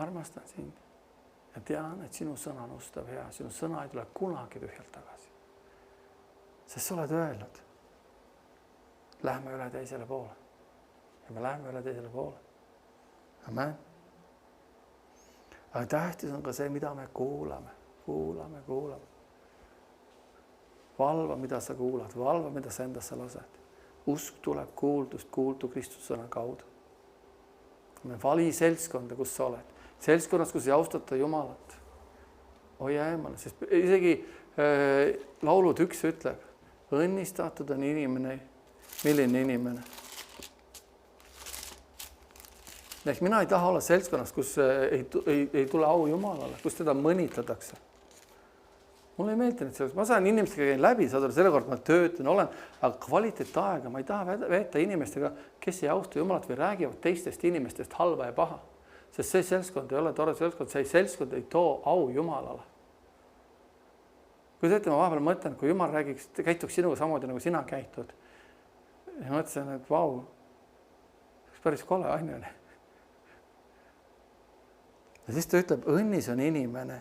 Armastan sind. Ja tean, et sinu sõna on ustav hea. Sinu sõna ei tule kunagi tühjalt tagasi. Sest sa oled öelnud, lähme üle teisele poole. Ja me lähme üle teisele poole. Amen. Aga tähtis on ka see, mida me kuulame. Valva, mida sa kuulad. Valva, mida sa endasse lased. Usk tuleb kuuldust, kuuldu Kristuse sõna kaudu. Me vali seltskonda, kus sa oled. Seltskonnas, kus ei austata Jumalat. Hoia eemale, sest isegi laulud 1 ütleb, õnnistatud on inimene, milline inimene. Ehk mina ei taha olla seltskonnas, kus ei tule au Jumalale, kus teda mõnitatakse. Mulle ei meeldi nüüd selleks. Ma saan inimestega käin läbi, selle kord ma töötan, olen, aga kvaliteet aega. Ma ei taha veeta inimestega, kes ei austa Jumalat või räägivad teistest inimestest halva ja paha. Sest see seltskond ei ole tore seltskond, see seltskond ei too au Jumalale. Kui te ma vahepeal mõtlen, kui Jumal räägiks, käituks sinuga samamoodi, nagu sina käitud. Ja mõtlesin, et vau, päris kole ainult. Ja siis ta ütleb, õnnis on inimene,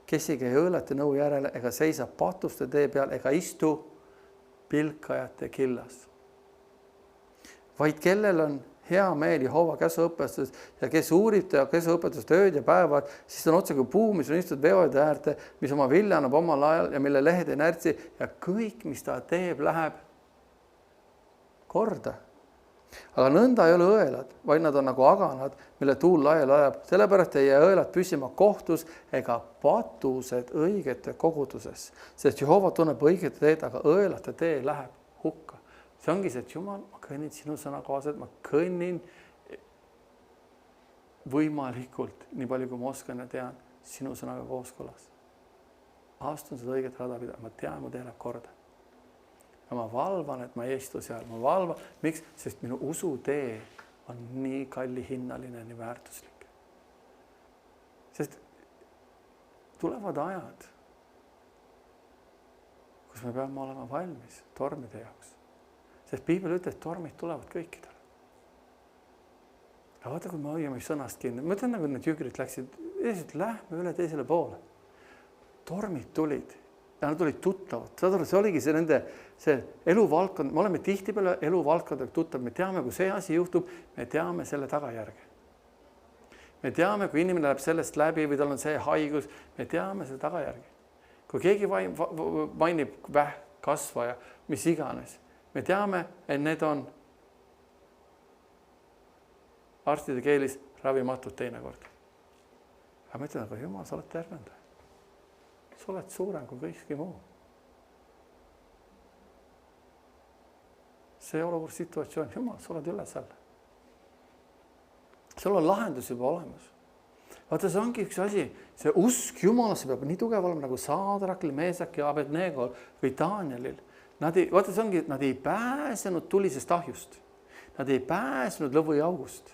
kes ei käi õõlete nõu järele ega seisa patuste tee peal ega istu pilkajate killas. Vaid kellel on hea meel Jehova käsuõpetustes ja kes uurib ta käsuõpetust ööd ja päevad, siis on otse kui puu, mis on istunud veoide äärde, mis oma vilja annab omal ajal ja mille lehed ei närtsi ja kõik, mis ta teeb, läheb korda. Aga nõnda ei ole õelad, vaid nad on nagu aganad, mille tuul laiali ajab. Sellepärast ei jää õelad püsima kohtus ega patused õigete koguduses. Sest Jehova tunneb õigete teed, aga õelate tee läheb hukka. See ongi see, et Jumal, ma kõnnin sinu sõna kohaselt, ma kõnnin võimalikult, nii palju kui ma oskan ja tean, sinu sõnaga kooskõlas. Astun seda õiget rada pidama, ma tean, mu tee läheb korda. ja ma valvan, et ma ei istu seal, ma valvan. Miks? Sest minu usutee on nii kallihinnaline, nii väärtuslik. Sest tulevad ajad, kus me peame olema valmis tormide jaoks. Sest Piibel ütleb, et tormid tulevad kõikidele. Ja vaata, kui me hoiame sõnast kinni. Ma ütlen, nagu need jüngrid läksid, lähme üle teisele poole. Tormid tulid ja nad olid tuttavad. See oligi see eluvaldkond. Me oleme tihtipeale eluvaldkondadega tuttav. Me teame, kui see asi juhtub, me teame selle tagajärge. Me teame, kui inimene läheb sellest läbi või tal on see haigus, me teame selle tagajärge. Kui keegi mainib kasvaja, mis iganes, me teame, et need on arstide keelis ravimatud teinekord. Aga ma ütlen, aga Jumal, sa oled tervend. Sa oled suurem kui kõikski muu. See olukord situatsioon, Jumal, sa oled üle selle. Sul on lahendus juba olemas. Vaata, see ongi üks asi, see usk Jumalasse peab nii tugev olema nagu Saadrakil, Meesakil, Abednegol või Danielil. Vaata, see ongi, nad ei pääsenud tulisest ahjust. Nad ei pääsenud lõvujaugust.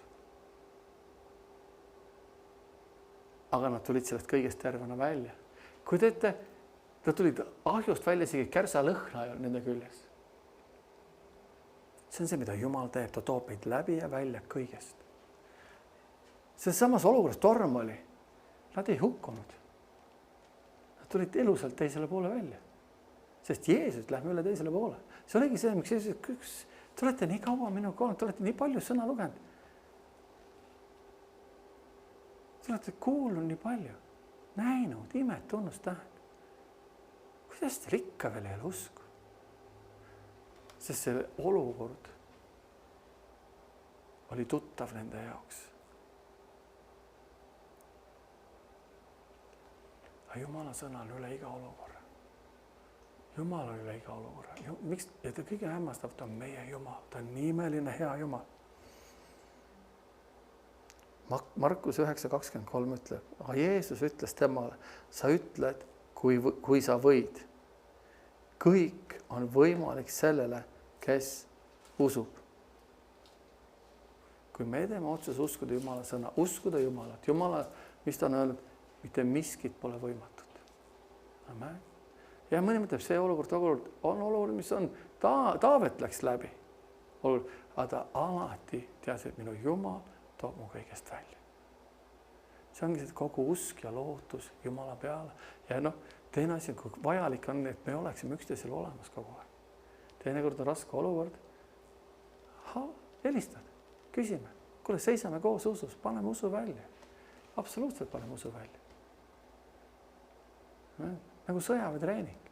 Aga nad tulid sellest kõigest tervena välja. Kui teete, nad tulid ahjust välja, isegi kärsa lõhna ei olnud nende küljes. See on see, mida Jumal teeb, ta toob meid läbi ja välja kõigest. See samas olukorras torm oli. Nad ei hukkunud. Nad tulid elusalt teisele poole välja. Sest Jeesus lähme üle teisele poole. See oligi see, miks Jeesus, te olete nii kaua minu kohal, te olete nii palju sõna lugenud. Te olete kuulnud nii palju, näinud, imet, tunnust, tähed. Kuidas te rikka veel ei ole usku? Sest see olukord oli tuttav nende jaoks. Aga Jumala sõna on üle iga olukorra. Jumal on üle iga olukorra. Miks? Ja ta kõige hämmastav, ta on meie Jumal. Ta on nii imeline, hea Jumal. Markus 9.23 ütleb, aga Jeesus ütles temale, sa ütled, kui sa võid. Kõik on võimalik sellele, kes usub. Kui me teeme otsus uskuda Jumala sõna, uskuda Jumalat, Jumala, mis ta on öelnud, mitte miskit pole võimatut. Amen. Ja mõni mõtleb, see olukord on olukord, mis on, Taavet läks läbi. Aga ta alati teadis, et minu Jumal toob mu kõigest välja. See ongi see kogu usk ja lootus Jumala peale. Ja teine asi, kui vajalik on, et me oleksime üksteisel olemas kogu aeg. Teinekord on raske olukord. Helistad, küsime. Kuule, seisame koos usus, paneme usu välja. Absoluutselt paneme usu välja. Nagu sõjaväetreening.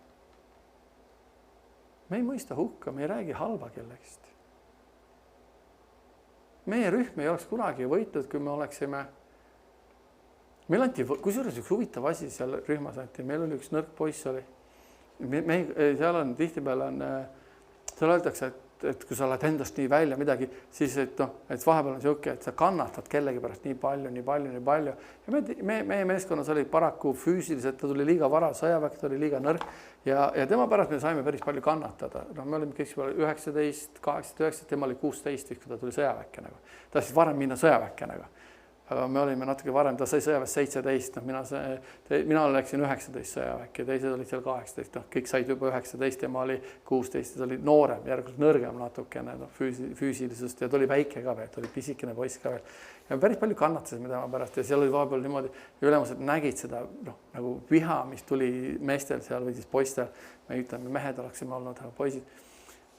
Me ei mõista hukka, me ei räägi halba kellegist. Meie rühm ei oleks kunagi võitnud, kui me oleksime. Meil anti, kusjuures üks huvitav asi seal rühmas anti, meil oli üks nõrk poiss oli. Seal on tihtipeale, seal öeldakse, et kui sa oled endast nii välja midagi, siis et vahepeal on siuke, et sa kannatad kellegi pärast nii palju. Ja meie meeskonnas oli paraku füüsiliselt, ta tuli liiga vara, sõjaväkke, ta oli liiga nõrk ja tema pärast me saime päris palju kannatada. Me olime kõik 19, 18, 19, tema oli 16, kui ta tuli sõjaväkke. Ta siis varem minna sõjaväkke. Aga me olime natuke varem, ta sai sõjaväes 17, mina läksin 19 sõjaväkke ja teised olid seal 18, kõik said juba 19 ja ma oli 16, ta oli noorem, järgult nõrgem natukene füüsilisust ja ta oli väike ka veel, ta oli pisikene poiss ka veel. Ja päris palju kannatasime tema pärast ja seal oli vahepeal niimoodi, ülemused nägid seda nagu viha, mis tuli meestel seal või siis poistel, me ütleme, mehed oleksime olnud, aga poisid,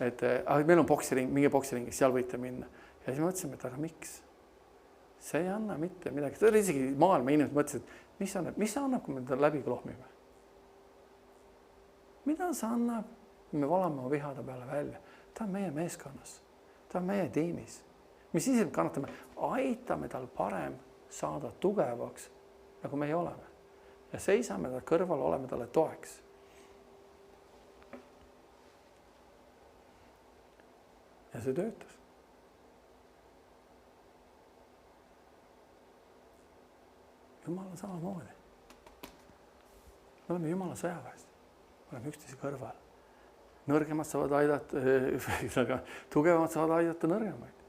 et meil on boksiring, mingi boksiringis, seal võite minna. Ja siis mõtlesime, et aga miks? See ei anna mitte midagi. Ta oli isegi maailma inimesed mõtlesid, mis see annab, kui me ta läbi klohmime? Mida see annab, kui me valame vihade peale välja? Ta on meie meeskonnas, ta on meie tiimis. Mis ise kannatame, aitame tal parem saada tugevaks, nagu meie oleme. Ja seisame ta kõrval, oleme talle toeks. Ja see töötas. Jumal on samamoodi. Me oleme Jumala sõjaväes. Me oleme üksteise kõrval. nõrgemad saavad aidata, tugevamad saavad aidata nõrgemaid.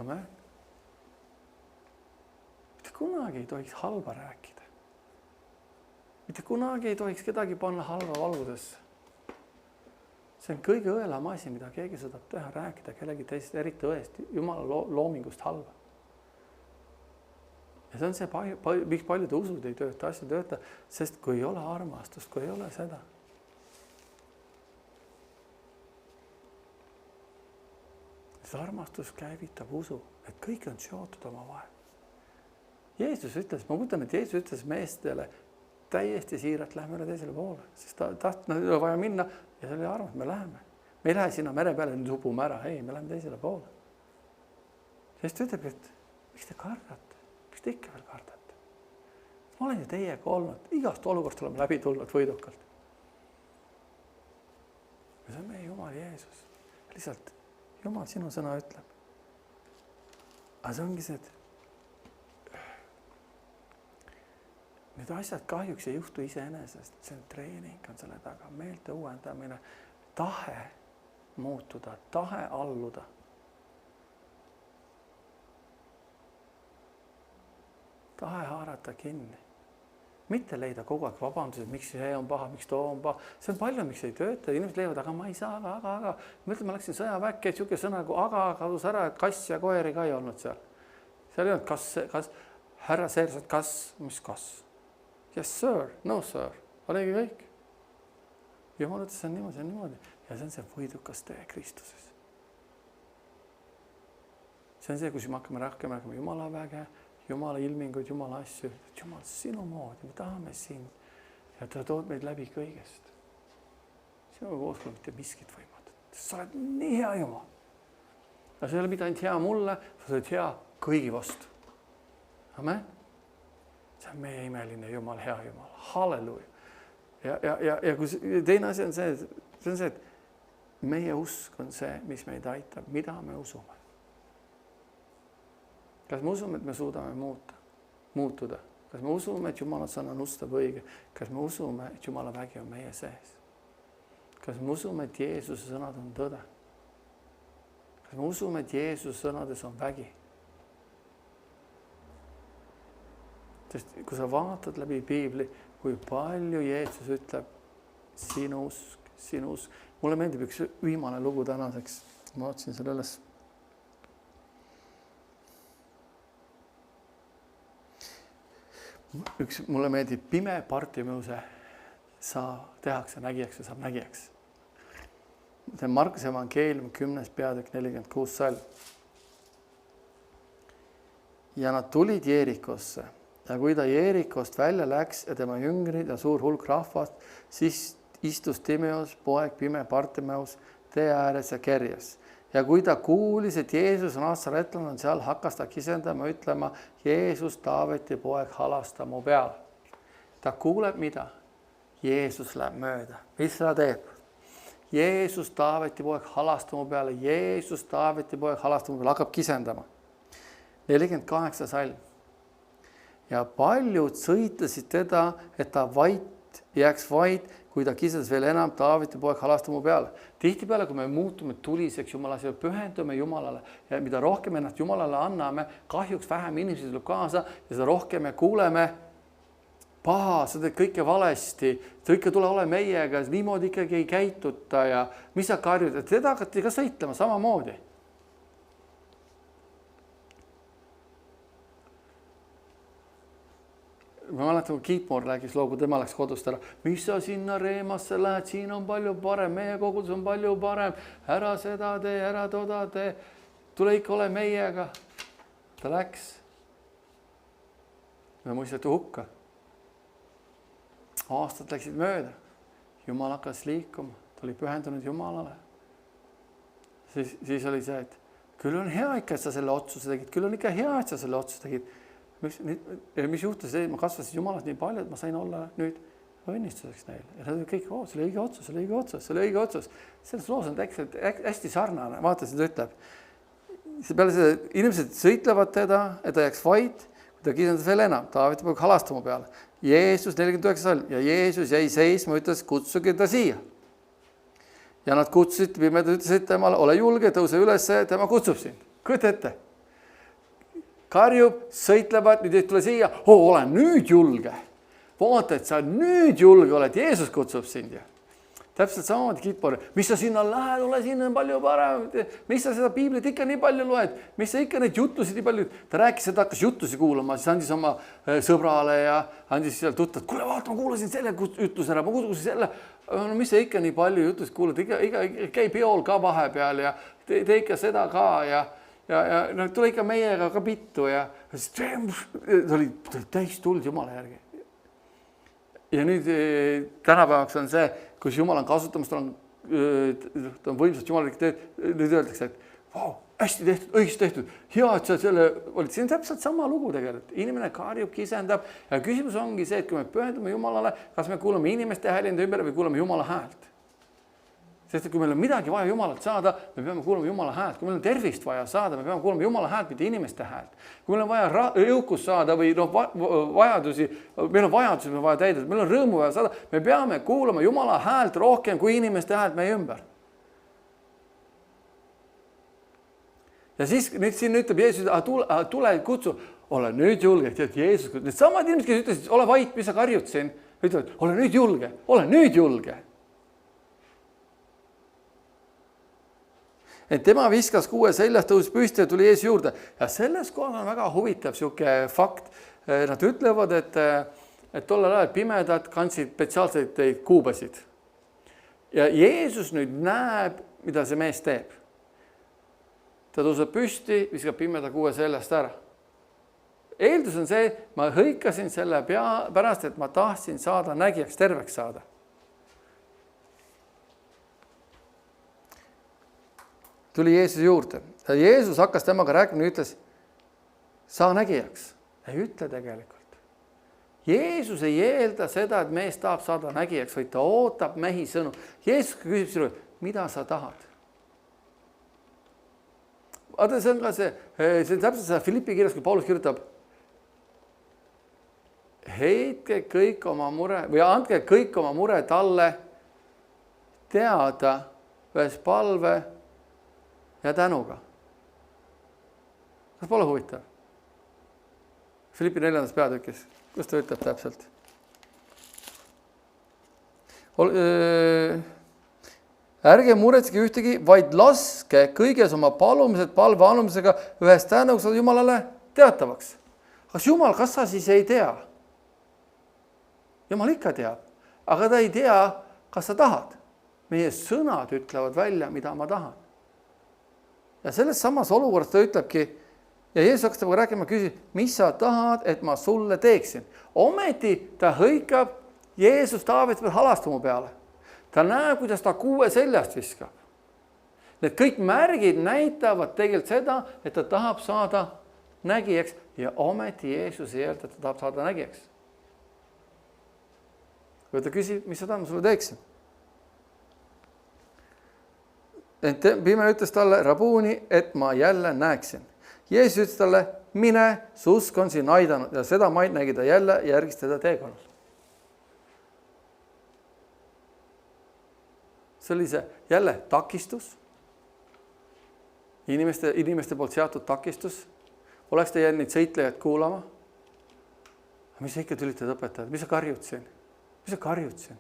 Amen. Mitte kunagi ei tohiks halba rääkida. Mitte kunagi ei tohiks kedagi panna halva valgudesse. See on kõige õelam asi, mida keegi suudab teha, rääkida kellegi teist, eriti õest, Jumala loomingust halba. Ja see on see, miks paljud usud ei tööta, asjad ei tööta, sest kui ei ole armastust, kui ei ole seda. See armastus käivitab usu, et kõik on seotud oma vahel. Jeesus ütles, ma mõtlen, et Jeesus ütles meestele täiesti siiralt, lähme üle teisele poole, sest ta vaja minna ja see oli armas, me läheme. Me ei lähe sinna mere peale, nüüd upume ära, ei, me läheme teisele poole. Sest ta ütleb, et miks te kardate? Miks te ikka veel kardate? Ma olen ju teiega olnud, igast olukorrast oleme läbi tulnud võidukalt. Ja see on meie Jumal Jeesus. Lihtsalt Jumal sinu sõna ütleb. Aga see ongi see, et need asjad kahjuks ei juhtu iseenesest, see on treening on selle taga, meelte uuendamine, tahe muutuda, tahe alluda. Tahe haarata kinni. Mitte leida kogu aeg vabandused, miks see on paha, miks too on paha. See on palju, miks ei tööta. Inimesed leiavad, aga ma ei saa, aga. Mõtled, ma läksin sõjaväkke, et siuke sõna kui aga kadus ära, kass ja koeri ka ei olnud seal. Seal ei olnud kas härra seersed, mis kas? Yes, sir, no, sir. Olegi kõik. Jumal ütles, see on niimoodi. Ja see on see võidukas tee Kristuses. See on see, kus me hakkame rääkima Jumala väge, Jumala ilminguid, Jumala asju. Jumal, sinu moodi, me tahame sind. Ja ta tood meid läbi kõigest. Sinu koos pole mitte miskit võimatu. Sa oled nii hea Jumal. Ja see ei ole mitte ainult hea mulle, sa oled hea kõigi vastu. Amen. See on meie imeline Jumal, hea Jumal. Halleluja. Ja kui teine asi on see, et meie usk on see, mis meid aitab, mida me usume. Kas me usume, et me suudame muutuda? Kas me usume, et Jumala sõna on ustav õige? Kas me usume, et Jumala vägi on meie sees? Kas me usume, et Jeesuse sõnad on tõde? Kas me usume, et Jeesuse sõnades on vägi? Sest kui sa vaatad läbi Piibli, kui palju Jeesus ütleb sinu usk. Mulle meeldib üks viimane lugu tänaseks. Ma otsin selle üles. Mulle meeldib pime Bartimeuse tehakse nägijaks ja saab nägijaks. See on Markuse evangeelium 10. peatükk 46 salm. Ja nad tulid Jeerikosse. Ja kui ta Jeerikost välja läks ja tema jüngrid ja suur hulk rahvast, siis istus Timeus, poeg pime Bartimeus tee ääres ja kerjas. Ja kui ta kuulis, et Jeesus Nazaretlane on seal, hakkas ta kisendama, ütlema, Jeesus, Taaveti poeg, halasta mu peale. Ta kuuleb mida? Jeesus läheb mööda. Mis ta teeb? Jeesus, Taaveti poeg, halasta mu peale. Jeesus, Taaveti poeg, halasta mu peale. Hakkab kisendama. 48 salm. Ja paljud sõitlesid teda, et ta jääks vait, kui ta kisendas veel enam, Taaveti poeg halasta mu peale. Tihtipeale, kui me muutume tuliseks Jumala, pühendume Jumalale ja mida rohkem ennast Jumalale anname, kahjuks vähem inimesi tuleb kaasa ja seda rohkem me kuuleme paha, sa teed kõike valesti, kõike tule ole meiega, niimoodi ikkagi ei käituta ja mis sa karjud, et teda hakati ka sõitlema samamoodi. Ma mäletan, kui Kiipmoor rääkis loo, kui tema läks kodust ära. Mis sa sinna Reemasse lähed, siin on palju parem, meie kogudus on palju parem, ära seda tee, ära toda tee, tule ikka ole meiega. Ta läks. Me mõisteti hukka. Aastad läksid mööda. Jumal hakkas liikuma, ta oli pühendunud Jumalale. Siis oli see, et küll on hea ikka, et sa selle otsuse tegid, küll on ikka hea, et sa selle otsuse tegid. Mis juhtus, ma kasvasin Jumalast nii palju, et ma sain olla nüüd õnnistuseks neile. Ja nad olid kõik, see oli õige otsus, see oli õige otsus, see oli õige otsus. Selles loos on hästi sarnane, vaata, seda ütleb. Peale seda inimesed sõitlevad teda, et ta jääks vait, kui ta kisendas veel enam, Taaveti poeg halasta mu peale. Jeesus 49 salm ja Jeesus jäi seisma, ütles, kutsuge ta siia. ja nad kutsusid, pimedad ütlesid temale, ole julge, tõuse üles, tema kutsub sind. Kujuta ette. Karjub, sõitlevad, nüüd ei tule siia, ole nüüd julge. Vaata, et sa nüüd julge oled, Jeesus kutsub sind ja. Täpselt samamoodi kiitpore, mis sa sinna lähed, ole sinna palju parem, mis sa seda piiblit ikka nii palju loed, mis sa ikka neid jutlusid nii palju, ta rääkis, et hakkas jutlusi kuulama, siis andis oma sõbrale ja andis seal tuttavad, kuule vaata, ma kuulasin selle jutluse ära, ma kuulasin selle, no mis sa ikka nii palju jutlusid kuulad, iga käi peol ka vahepeal ja tee ikka seda ka ja no, tule ikka meiega ka pittu ja ta oli täis tuld Jumala järgi. Ja nüüd tänapäevaks on see, kus Jumal on kasutamas, ta on võimsalt Jumal teed, nüüd öeldakse, et vau, hästi tehtud, õigesti tehtud, hea, et sa selle olid. See on täpselt sama lugu tegelikult. Inimene karjub, kisendab ja küsimus ongi see, et kui me pühendume Jumalale, kas me kuulame inimeste häälinde ümber või kuulame Jumala häält. Sest kui meil on midagi vaja Jumalalt saada, me peame kuulama Jumala häält. Kui meil on tervist vaja saada, me peame kuulama Jumala häält, mitte inimeste häält. Kui meil on vaja jõukust saada või vajadusi, meil on vajadusi, me vaja täidada, meil on rõõmu vaja saada, me peame kuulama Jumala häält rohkem kui inimeste häält meie ümber. Ja siis nüüd siin ütleb Jeesus, tule kutsu, ole nüüd julge, et Jeesus, need samad inimesed, kes ütlesid, ole vait, mis sa karjud siin, ütlevad, ole nüüd julge, ole nüüd julge. Et tema viskas kuue seljast, tõusis püsti ja tuli Jeesus juurde. Ja selles kohas on väga huvitav siuke fakt. Nad ütlevad, et tollel ajal pimedad kandsid spetsiaalseid kuubasid. Ja Jeesus nüüd näeb, mida see mees teeb. Ta tõuseb püsti, viskab pimeda kuue seljast ära. Eeldus on see, ma hõikasin selle pärast, et ma tahtsin saada nägijaks, terveks saada. Tuli Jeesus juurde. Ja Jeesus hakkas temaga rääkima ja ütles, saa nägijaks. Ei ütle tegelikult. Jeesus ei eelda seda, et mees tahab saada nägijaks, vaid ta ootab mehi sõnu. Jeesus küsib sinu, mida sa tahad? Vaata, see on ka see on täpselt seda Filippi kirjas, kui Paulus kirjutab, heitke kõik oma mure või andke kõik oma mure talle teada ühes palve ja tänuga. Kas pole huvitav? Filippi 4. peatükis, kus ta ütleb täpselt? Ärge muretsege ühtegi, vaid laske kõiges oma palumised palve anumisega ühes tänuga saada Jumalale teatavaks. Kas Jumal, kas sa siis ei tea? Jumal ikka teab, aga ta ei tea, kas sa tahad. Meie sõnad ütlevad välja, mida ma tahan. Ja selles samas olukorras ta ütlebki, ja Jeesus hakkas temaga rääkima, küsi, mis sa tahad, et ma sulle teeksin. Ometi ta hõikab Jeesus Taaveti peal halastumu peale. Ta näeb, kuidas ta kuue seljast viskab. Need kõik märgid näitavad tegelikult seda, et ta tahab saada nägijaks ja ometi Jeesus ei öelda, et ta tahab saada nägijaks. Kui ta küsib, mis sa tahad, ma sulle teeksin. Pime ütles talle, Rabuni, et ma jälle näeksin. Jeesus ütles talle, mine, su usk on siin aidanud ja seda maid nägi ta jälle järgis teda teekonnal. See oli see jälle takistus. Inimeste poolt seatud takistus. Oleks ta jäänud neid sõitlejad kuulama. Mis sa ikka tülitad õpetajad? Mis sa karjud siin? Mis sa karjud siin?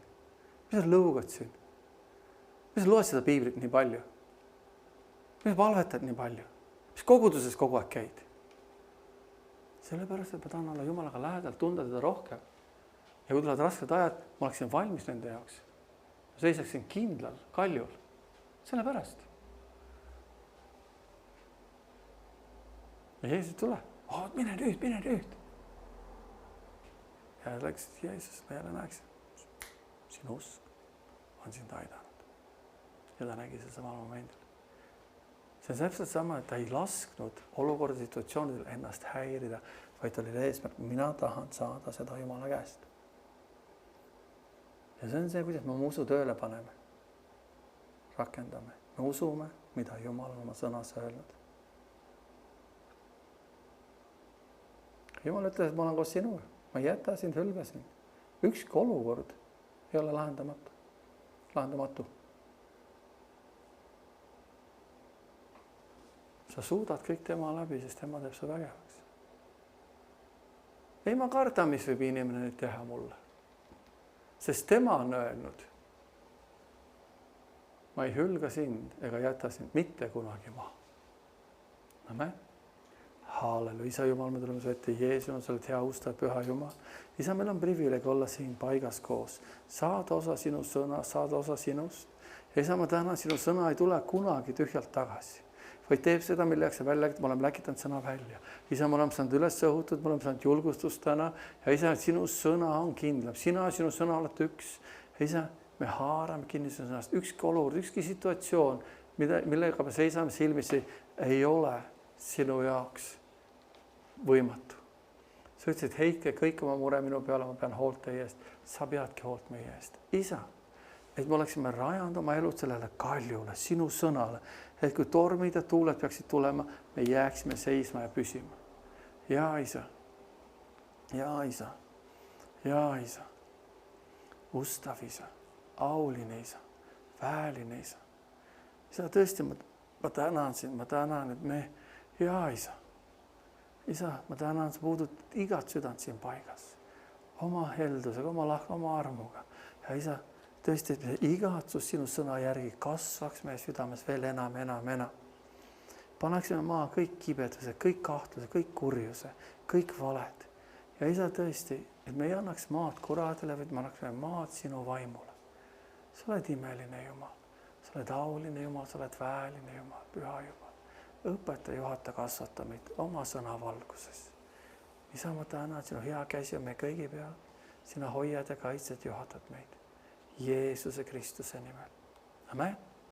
Mis sa lõugad siin? Mis sa loed seda piiblit nii palju? Mis sa palvetad nii palju? Mis koguduses kogu aeg käid? Sellepärast, et ma tahan olla Jumalaga lähedalt, tunda teda rohkem. Ja kui tulevad rasked ajad, ma oleksin valmis nende jaoks. Ma seisaksin kindlal, kaljul. Sellepärast. Ja Jeesus tule. Mine nüüd. Ja läks Jeesus, ma jälle näeksin. Sinu usk on sind aidanud. Ja ta nägi see samal momendil. See on täpselt sama, et ta ei lasknud olukorda situatsioonidel ennast häirida, vaid ta oli eesmärk, mina tahan saada seda Jumala käest. Ja see on see, kuidas me usu tööle paneme. Rakendame. Me usume, mida Jumal on oma sõnas öelnud. Jumal ütles, et ma olen koos sinuga. Ma ei jäta sind, hülga sind. Ükski olukord ei ole lahendamatu. sa suudad kõik tema läbi, sest tema teeb su vägevaks. Ei ma karda, mis võib inimene nüüd teha mulle. Sest tema on öelnud, ma ei hülga sind ega jäta sind mitte kunagi maha. Amen. Halleluja. Isa Jumal, me tuleme su ette. Jeesus, sa oled hea, ustav, püha Jumal. Isa, meil on privileeg olla siin paigas koos. Saada osa sinu sõna, saada osa sinust. Isa, ma tänan, sinu sõna ei tule kunagi tühjalt tagasi, vaid teeb seda, milleks sa välja, me oleme läkitanud sõna välja. Isa, me oleme saanud üles õhutud, me oleme saanud julgustust täna ja isa, sinu sõna on kindlam. Sina ja sinu sõna olete üks. Isa, me haarame kinni sinu sõnast. Ükski olukord, ükski situatsioon, millega me seisame silmitsi, ei ole sinu jaoks võimatu. Sa ütlesid, heitke kõik oma mure minu peale, ma pean hoolt teie eest. Sa peadki hoolt meie eest. Isa, et me oleksime rajanud oma elud sellele kaljule, sinu sõnale, et kui tormid ja tuuled peaksid tulema, me jääksime seisma ja püsima. Ja isa, ja isa, ja isa, ustav isa, auline isa, vääline isa. Isa, tõesti, ma tänan sind, ma tänan, et me, ja isa, isa, ma tänan, sa puudud igat südant siin paigas, oma heldusega, oma armuga. Ja isa, tõesti, et igatsus sinu sõna järgi kasvaks meie südames veel enam. Paneksime maa kõik kibeduse, kõik kahtluse, kõik kurjuse, kõik valed. Ja isa tõesti, et me ei annaks maad kuradile, vaid me annaksime maad sinu vaimule. Sa oled imeline Jumal, sa oled auline Jumal, sa oled vääline Jumal, püha Jumal. Õpeta, juhata, kasvata meid oma sõna valguses. Isa, ma tänan, sinu hea käsi on meie kõigi peal. Sina hoiad ja kaitsed, juhatad meid. Jeesuse Kristuse nimel. Amen.